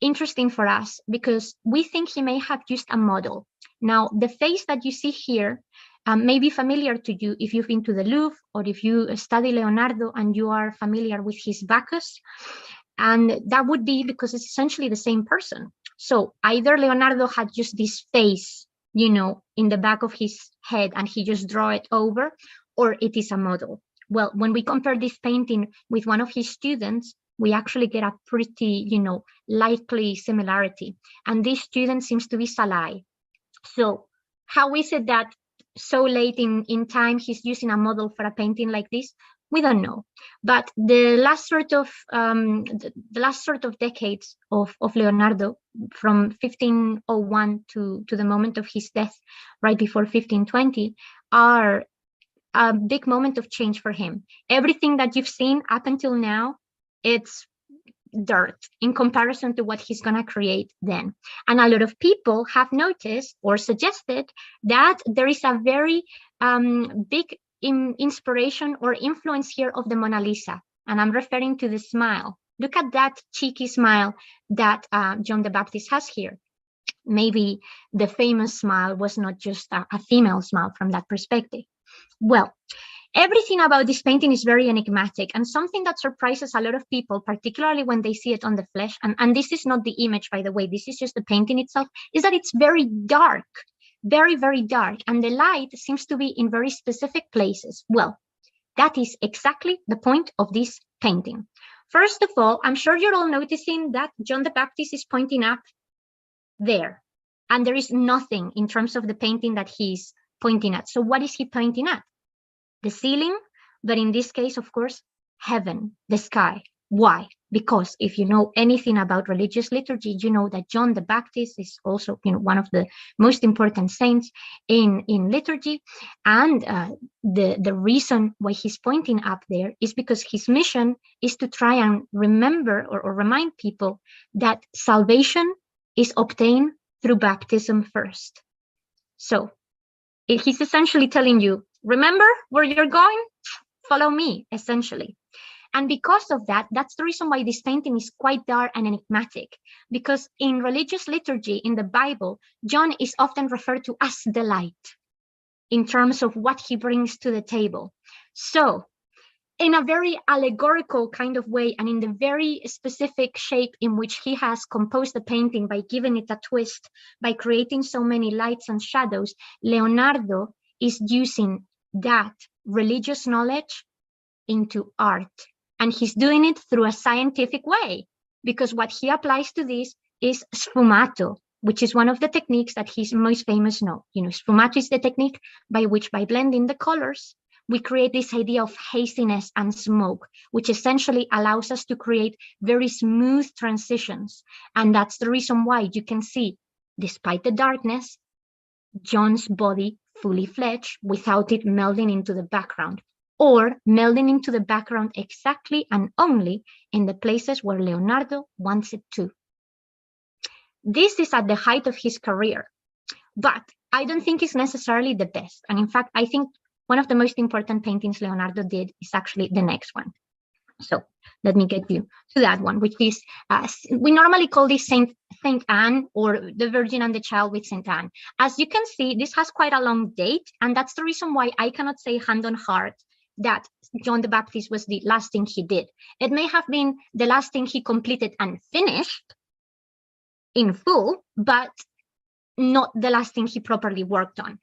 interesting for us because we think he may have used a model. Now, the face that you see here may be familiar to you if you've been to the Louvre or if you study Leonardo and you are familiar with his Bacchus. And that would be because it's essentially the same person. So either Leonardo had just this face, you know, in the back of his head and he just draw it over, or it is a model. Well, when we compare this painting with one of his students, we actually get a pretty, you know, likely similarity. And this student seems to be Salai. So how is it that so late in time he's using a model for a painting like this? We don't know, but the last sort of decades of Leonardo, from 1501 to the moment of his death, right before 1520, are a big moment of change for him. Everything that you've seen up until now, it's dirt in comparison to what he's gonna create then. And a lot of people have noticed or suggested that there is a very big inspiration or influence here of the Mona Lisa, and I'm referring to the smile. Look at that cheeky smile that John the Baptist has here. Maybe the famous smile was not just a female smile from that perspective. Well, everything about this painting is very enigmatic, and something that surprises a lot of people, particularly when they see it on the flesh, and this is not the image, by the way, this is just the painting itself, is that it's very dark. Very, very dark, and the light seems to be in very specific places. Well, that is exactly the point of this painting. First of all, I'm sure you're all noticing that John the Baptist is pointing up there, and there is nothing in terms of the painting that he's pointing at. So what is he pointing at? The ceiling, but in this case, of course, heaven, the sky. Why? Because if you know anything about religious liturgy, you know that John the Baptist is also, you know, one of the most important saints in liturgy. And the reason why he's pointing up there is because his mission is to try and remember or remind people that salvation is obtained through baptism first. So he's essentially telling you, remember where you're going? Follow me, essentially. And because of that, that's the reason why this painting is quite dark and enigmatic, because in religious liturgy in the Bible, John is often referred to as the light in terms of what he brings to the table. So in a very allegorical kind of way, and in the very specific shape in which he has composed the painting by giving it a twist, by creating so many lights and shadows, Leonardo is using that religious knowledge into art. And he's doing it through a scientific way, because what he applies to this is sfumato, which is one of the techniques that he's most famous now. Sfumato is the technique by which, by blending the colors, we create this idea of haziness and smoke, which essentially allows us to create very smooth transitions. And that's the reason why you can see, despite the darkness, John's body fully fledged without it melding into the background, or melding into the background exactly and only in the places where Leonardo wants it to. This is at the height of his career, but I don't think it's necessarily the best. And in fact, I think one of the most important paintings Leonardo did is actually the next one. So let me get you to that one, which is, we normally call this Saint Anne, or the Virgin and the Child with Saint Anne. As you can see, this has quite a long date, and that's the reason why I cannot say hand on heart that John the Baptist was the last thing he did. It may have been the last thing he completed and finished in full, but not the last thing he properly worked on.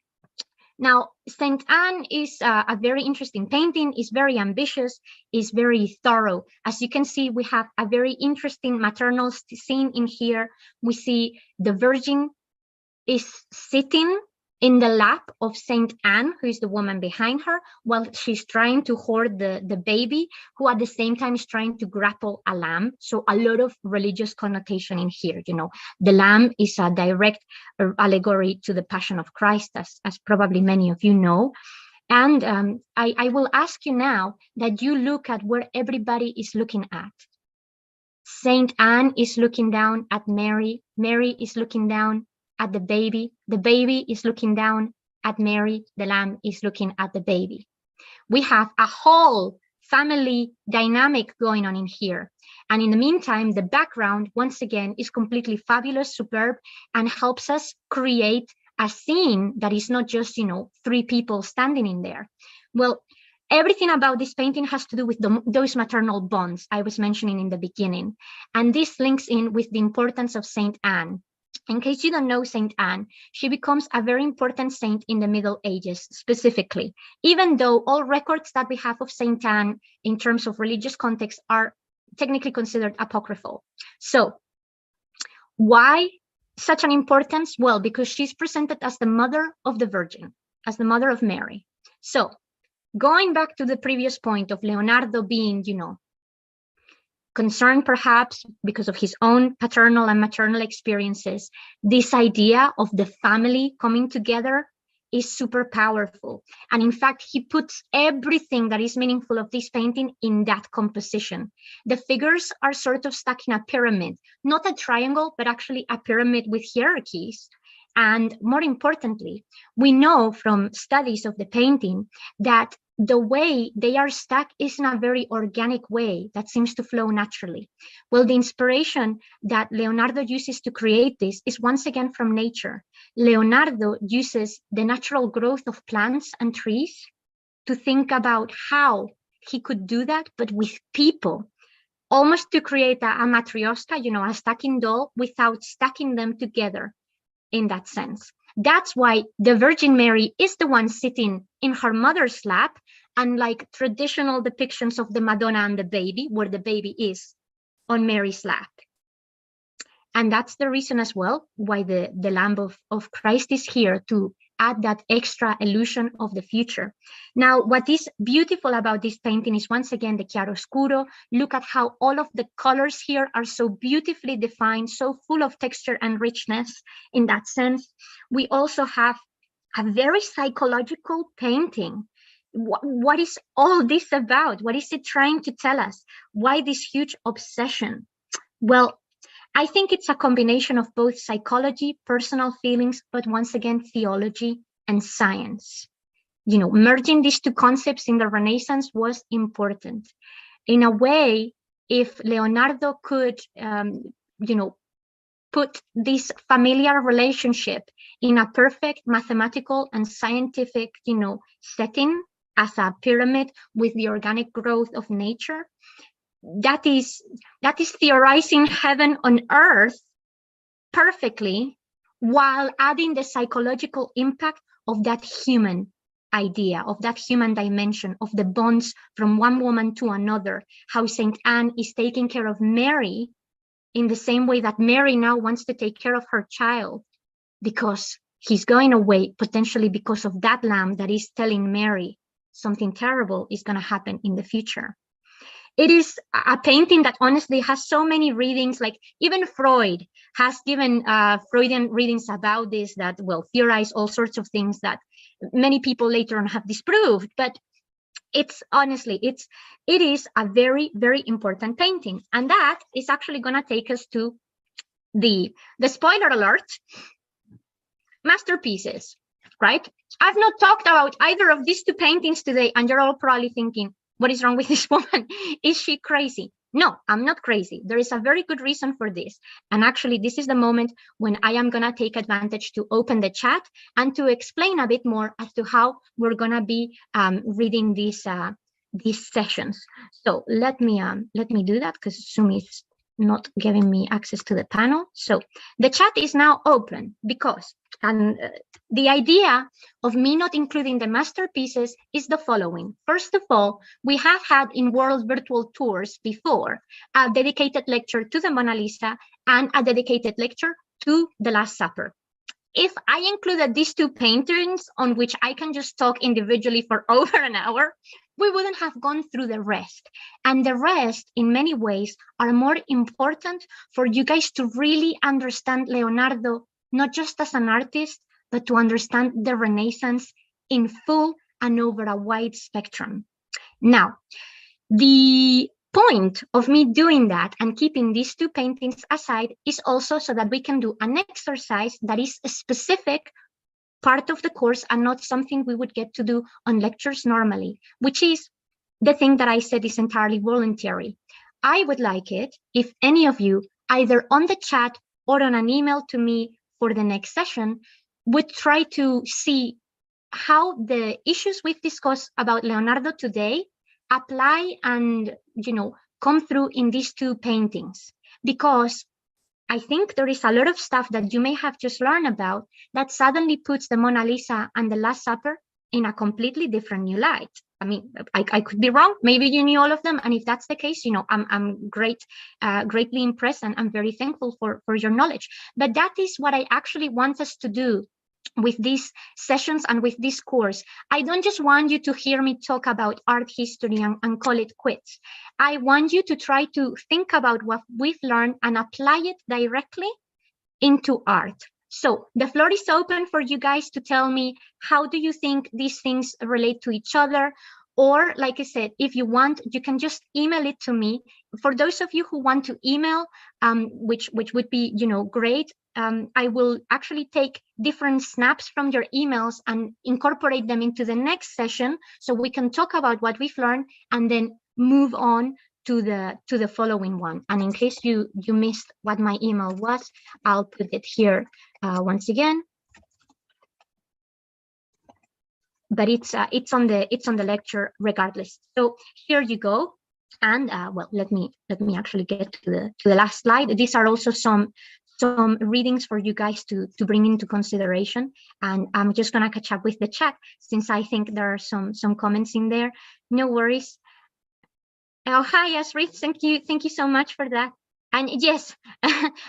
Now, Saint Anne is a very interesting painting, is very ambitious, is very thorough. As you can see, we have a very interesting maternal scene in here. We see the Virgin is sitting in the lap of Saint Anne, who is the woman behind her, while she's trying to hoard the baby, who at the same time is trying to grapple a lamb. So a lot of religious connotation in here. The lamb is a direct allegory to the Passion of Christ, as probably many of you know. And I will ask you now that you look at where everybody is looking at. Saint Anne is looking down at Mary. Mary is looking down at the baby is looking down at Mary, the lamb is looking at the baby. We have a whole family dynamic going on in here. And in the meantime, the background, once again, is completely fabulous, superb, and helps us create a scene that is not just, three people standing in there. Well, everything about this painting has to do with those maternal bonds I was mentioning in the beginning. And this links in with the importance of Saint Anne. In case you don't know Saint Anne, she becomes a very important saint in the Middle Ages specifically, even though all records that we have of Saint Anne in terms of religious context are technically considered apocryphal. So why such an importance? Well, because she's presented as the mother of the Virgin, as the mother of Mary. So going back to the previous point of Leonardo being, concerned perhaps because of his own paternal and maternal experiences, this idea of the family coming together is super powerful. And in fact, he puts everything that is meaningful of this painting in that composition. The figures are sort of stuck in a pyramid, not a triangle, but actually a pyramid with hierarchies. And more importantly, we know from studies of the painting that the way they are stuck is in a very organic way that seems to flow naturally. Well, the inspiration that Leonardo uses to create this is once again from nature. Leonardo uses the natural growth of plants and trees to think about how he could do that, but with people, almost to create a matryoshka, a stacking doll, without stacking them together in that sense. That's why the Virgin Mary is the one sitting in her mother's lap, unlike traditional depictions of the Madonna and the baby, where the baby is on Mary's lap. And that's the reason as well why the Lamb of Christ is here, to add that extra illusion of the future. Now, what is beautiful about this painting is once again the chiaroscuro. Look at how all of the colors here are so beautifully defined, so full of texture and richness in that sense. We also have a very psychological painting. What is all this about? What is it trying to tell us? Why this huge obsession? Well, I think it's a combination of both psychology, personal feelings, but once again, theology and science. Merging these two concepts in the Renaissance was important. In a way, if Leonardo could, put this familiar relationship in a perfect mathematical and scientific, setting as a pyramid with the organic growth of nature, that is theorizing heaven on earth perfectly, while adding the psychological impact of that human idea, of that human dimension, of the bonds from one woman to another, how Saint Anne is taking care of Mary in the same way that Mary now wants to take care of her child because he's going away, potentially because of that lamb that is telling Mary something terrible is going to happen in the future. It is a painting that honestly has so many readings, like even Freud has given Freudian readings about this that will theorize all sorts of things that many people later on have disproved. But it's honestly, it is a very, very important painting. And that is actually going to take us to the spoiler alert, masterpieces, right? I've not talked about either of these two paintings today, and you're all probably thinking, what is wrong with this woman? Is she crazy? No, I'm not crazy. There is a very good reason for this. And actually, this is the moment when I am going to take advantage to open the chat and to explain a bit more as to how we're going to be reading these sessions. So let me do that because Zoom is not giving me access to the panel. So the chat is now open because the idea of me not including the masterpieces is the following. First of all, we have had in World Virtual Tours before a dedicated lecture to the Mona Lisa and a dedicated lecture to the Last Supper. If I included these two paintings on which I can just talk individually for over an hour, we wouldn't have gone through the rest. And the rest, in many ways, are more important for you guys to really understand Leonardo, not just as an artist, but to understand the Renaissance in full and over a wide spectrum. Now, the point of me doing that and keeping these two paintings aside is also so that we can do an exercise that is a specific part of the course and not something we would get to do on lectures normally, which is the thing that I said is entirely voluntary. I would like it if any of you, either on the chat or on an email to me for the next session, would try to see how the issues we've discussed about Leonardo today apply and, come through in these two paintings. Because I think there is a lot of stuff that you may have just learned about that suddenly puts the Mona Lisa and the Last Supper in a completely different new light. I mean, I could be wrong. Maybe you knew all of them. And if that's the case, I'm greatly impressed, and I'm very thankful for your knowledge. But that is what I actually want us to do with these sessions and with this course. I don't just want you to hear me talk about art history and call it quits. I want you to try to think about what we've learned and apply it directly into art. So the floor is open for you guys to tell me, how do you think these things relate to each other? Or, like I said, if you want, you can just email it to me. For those of you who want to email, which would be, great, I will actually take different snaps from your emails and incorporate them into the next session, so we can talk about what we've learned and then move on to the following one. And in case you missed what my email was, I'll put it here once again. But it's on the lecture regardless. So here you go. And well, let me actually get to the last slide. These are also some readings for you guys to bring into consideration. And I'm just gonna catch up with the chat since I think there are some comments in there. No worries. Oh, hi, Asri. Thank you so much for that. And yes,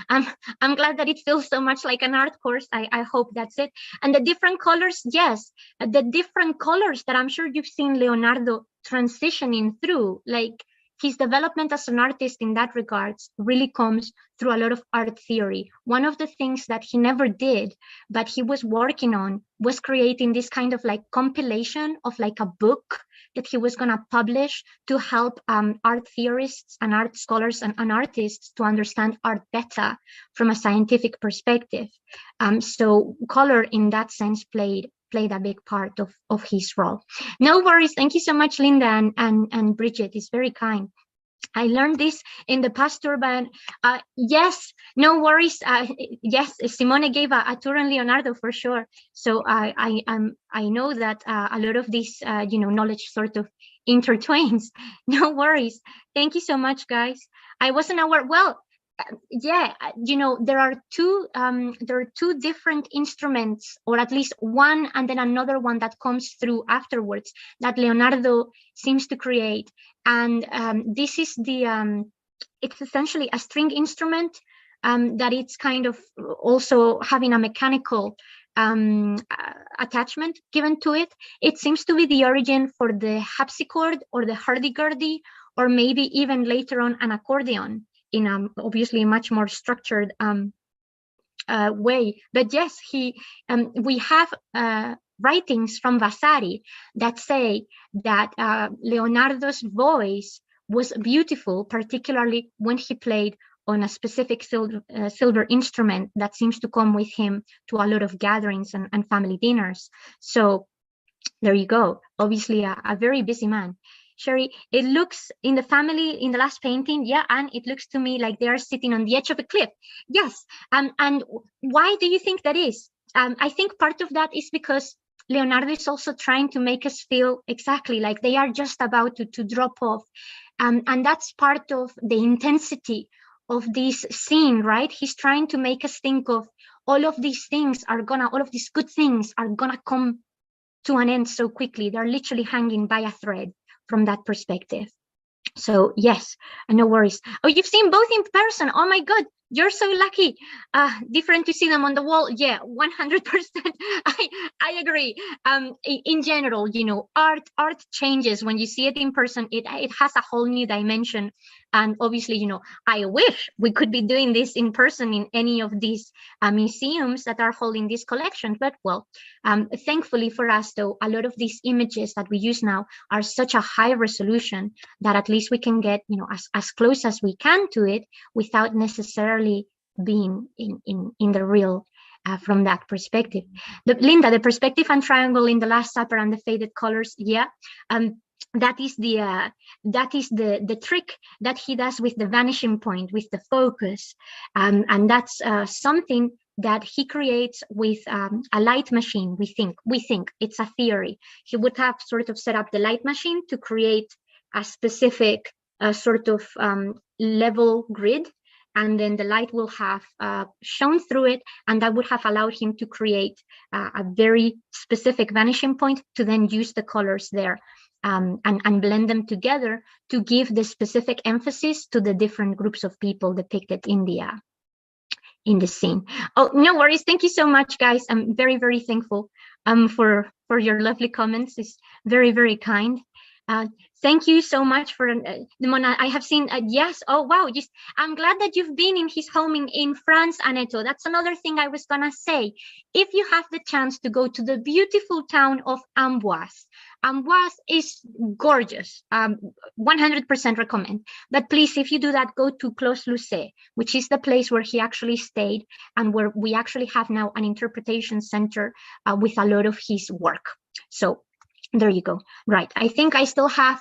I'm glad that it feels so much like an art course. I hope that's it. And the different colors, yes, the different colors that I'm sure you've seen Leonardo transitioning through, like his development as an artist in that regards really comes through a lot of art theory. One of the things that he never did, but he was working on, was creating this kind of like compilation of like a book that he was going to publish to help art theorists and art scholars and artists to understand art better from a scientific perspective. So color in that sense played a big part of his role. No worries. Thank you so much, Linda and Bridget. It's very kind. I learned this in the past tour, but yes, no worries. Yes, Simone gave a tour on Leonardo for sure. So I know that a lot of this knowledge sort of intertwines. No worries. Thank you so much, guys. I wasn't aware. Well, yeah, there are two different instruments, or at least one and then another one that comes through afterwards that Leonardo seems to create. And this is the it's essentially a string instrument that it's kind of also having a mechanical attachment given to it. It seems to be the origin for the harpsichord or the hurdy-gurdy, or maybe even later on an accordion in obviously a much more structured way. But yes, we have writings from Vasari that say that Leonardo's voice was beautiful, particularly when he played on a specific silver instrument that seems to come with him to a lot of gatherings and family dinners. So there you go. Obviously a very busy man. Sherry, it looks in the family in the last painting, yeah, and it looks to me like they are sitting on the edge of a cliff. Yes, and why do you think that is? I think part of that is because Leonardo is also trying to make us feel exactly like they are just about to drop off. And that's part of the intensity of this scene, right? He's trying to make us think of all of these things all of these good things are gonna come to an end so quickly. They're literally hanging by a thread from that perspective. So yes, no worries. Oh, you've seen both in person. Oh my God, you're so lucky. Different to see them on the wall. Yeah, 100%. I agree. In general, you know, art changes when you see it in person. It has a whole new dimension. And obviously, you know, I wish we could be doing this in person in any of these museums that are holding this collection. But well, thankfully for us, though, a lot of these images that we use now are such a high resolution that at least we can get, you know, as close as we can to it without necessarily being in the real from that perspective. Linda, the perspective and triangle in the Last Supper and the faded colors, yeah. That is the trick that he does with the vanishing point, with the focus, and that's something that he creates with a light machine. We think it's a theory. He would have sort of set up the light machine to create a specific sort of level grid, and then the light will have shone through it, and that would have allowed him to create a very specific vanishing point to then use the colors there. And blend them together to give the specific emphasis to the different groups of people depicted in the scene. Oh, no worries. Thank you so much, guys. I'm very, very thankful for your lovely comments. It's very, very kind. Thank you so much for the Mona. I have seen, yes. Oh, wow. Just, I'm glad that you've been in his home in France, Aneto. That's another thing I was going to say. If you have the chance to go to the beautiful town of Amboise, Amboise is gorgeous. 100% recommend. But please, if you do that, go to Clos Lucé, which is the place where he actually stayed and where we actually have now an interpretation center with a lot of his work. So there you go. Right. I think I still have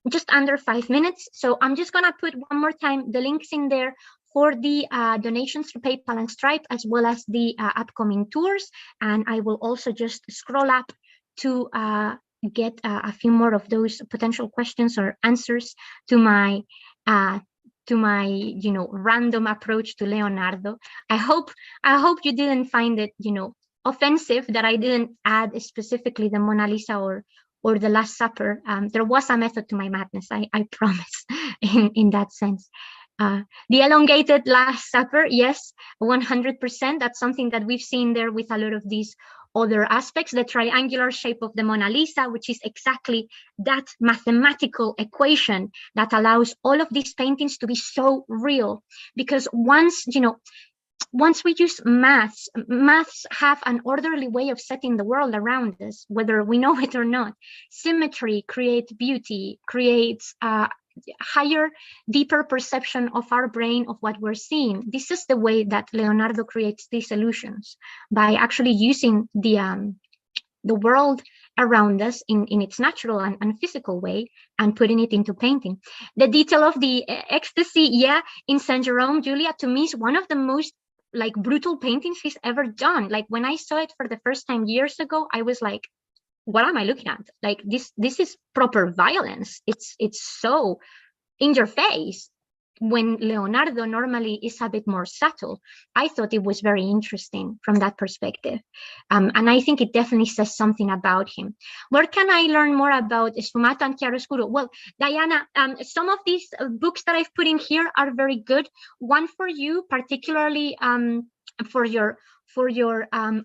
just under 5 minutes. So I'm just going to put one more time the links in there for the donations to PayPal and Stripe, as well as the upcoming tours. And I will also just scroll up to get a few more of those potential questions or answers to my you know, random approach to Leonardo. I hope you didn't find it, you know, offensive that I didn't add specifically the Mona Lisa or the Last Supper. There was a method to my madness, I promise, in that sense. The elongated Last Supper, yes, 100%. That's something that we've seen there with a lot of these other aspects. The triangular shape of the Mona Lisa, which is exactly that mathematical equation that allows all of these paintings to be so real. Because once we use maths have an orderly way of setting the world around us, whether we know it or not. Symmetry creates beauty, creates higher, deeper perception of our brain of what we're seeing. This is the way that Leonardo creates these illusions, by actually using the world around us in its natural and physical way and putting it into painting. The detail of the ecstasy, yeah, in Saint Jerome, Julia, to me is one of the most like brutal paintings he's ever done. Like when I saw it for the first time years ago, I was like, what am I looking at? Like this is proper violence. It's so in your face. when Leonardo normally is a bit more subtle. I thought it was very interesting from that perspective. And I think it definitely says something about him. Where can I learn more about Sfumato and Chiaroscuro? Well, Diana, some of these books that I've put in here are very good. One for you, particularly for your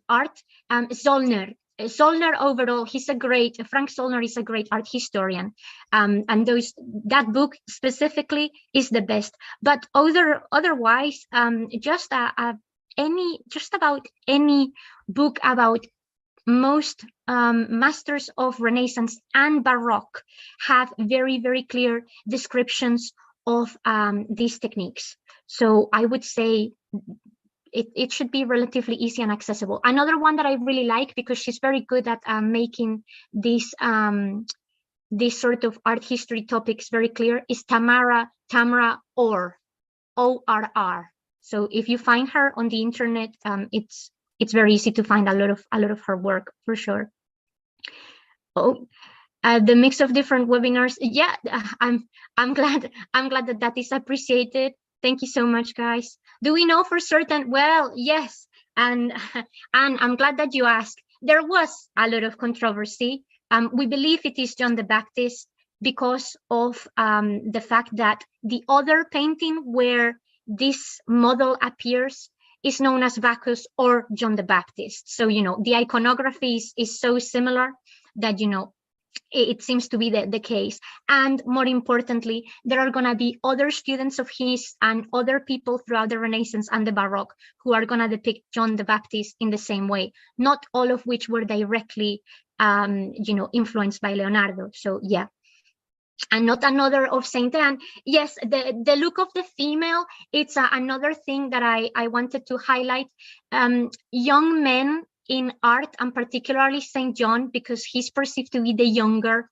art, Zollner. Zollner overall, Frank Zollner is a great art historian. And that book specifically is the best. But otherwise, just about any book about most masters of Renaissance and Baroque have very, very clear descriptions of these techniques. So I would say it should be relatively easy and accessible. Another one that I really like, because she's very good at making these sort of art history topics very clear, is Tamara Orr, O-R-R. So if you find her on the internet, it's very easy to find a lot of her work for sure. Oh, the mix of different webinars. Yeah, I'm glad that is appreciated. Thank you so much, guys. Do we know for certain? Well, yes. And I'm glad that you asked. There was a lot of controversy. We believe it is John the Baptist because of the fact that the other painting where this model appears is known as Bacchus or John the Baptist. So, the iconography is so similar that, it seems to be the case. And more importantly, there are going to be other students of his and other people throughout the Renaissance and the Baroque who are going to depict John the Baptist in the same way, not all of which were directly, influenced by Leonardo. So, yeah. And not another of Saint Anne. Yes, the look of the female, it's another thing that I wanted to highlight. Young men in art, and particularly Saint John, because he's perceived to be the younger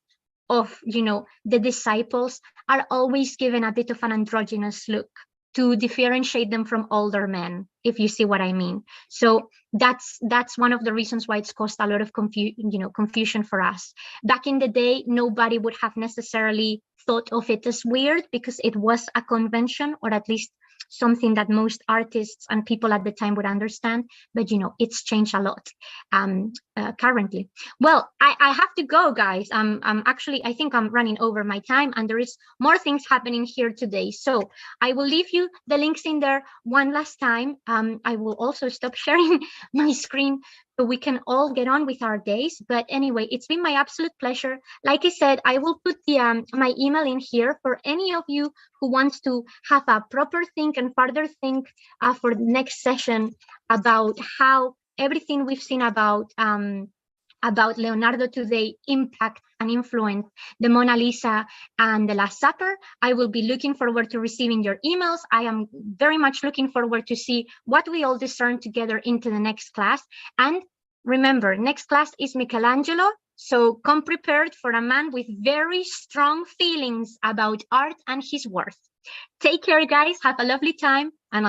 of the disciples, are always given a bit of an androgynous look to differentiate them from older men, if you see what I mean. So that's one of the reasons why it's caused a lot of confusion for us. Back in the day, nobody would have necessarily thought of it as weird because it was a convention, or at least something that most artists and people at the time would understand. But it's changed a lot currently. Well, I have to go, guys. I think I'm running over my time, and there is more things happening here today. So I will leave you the links in there one last time. I will also stop sharing my screen so we can all get on with our days. But anyway, it's been my absolute pleasure. Like I said, I will put my email in here for any of you who wants to have a proper think and further think for the next session about how everything we've seen about Leonardo today impact and influence the Mona Lisa and the Last Supper. I will be looking forward to receiving your emails. I am very much looking forward to see what we all discern together into the next class. And remember, next class is Michelangelo. So come prepared for a man with very strong feelings about art and his worth. Take care, guys. Have a lovely time. And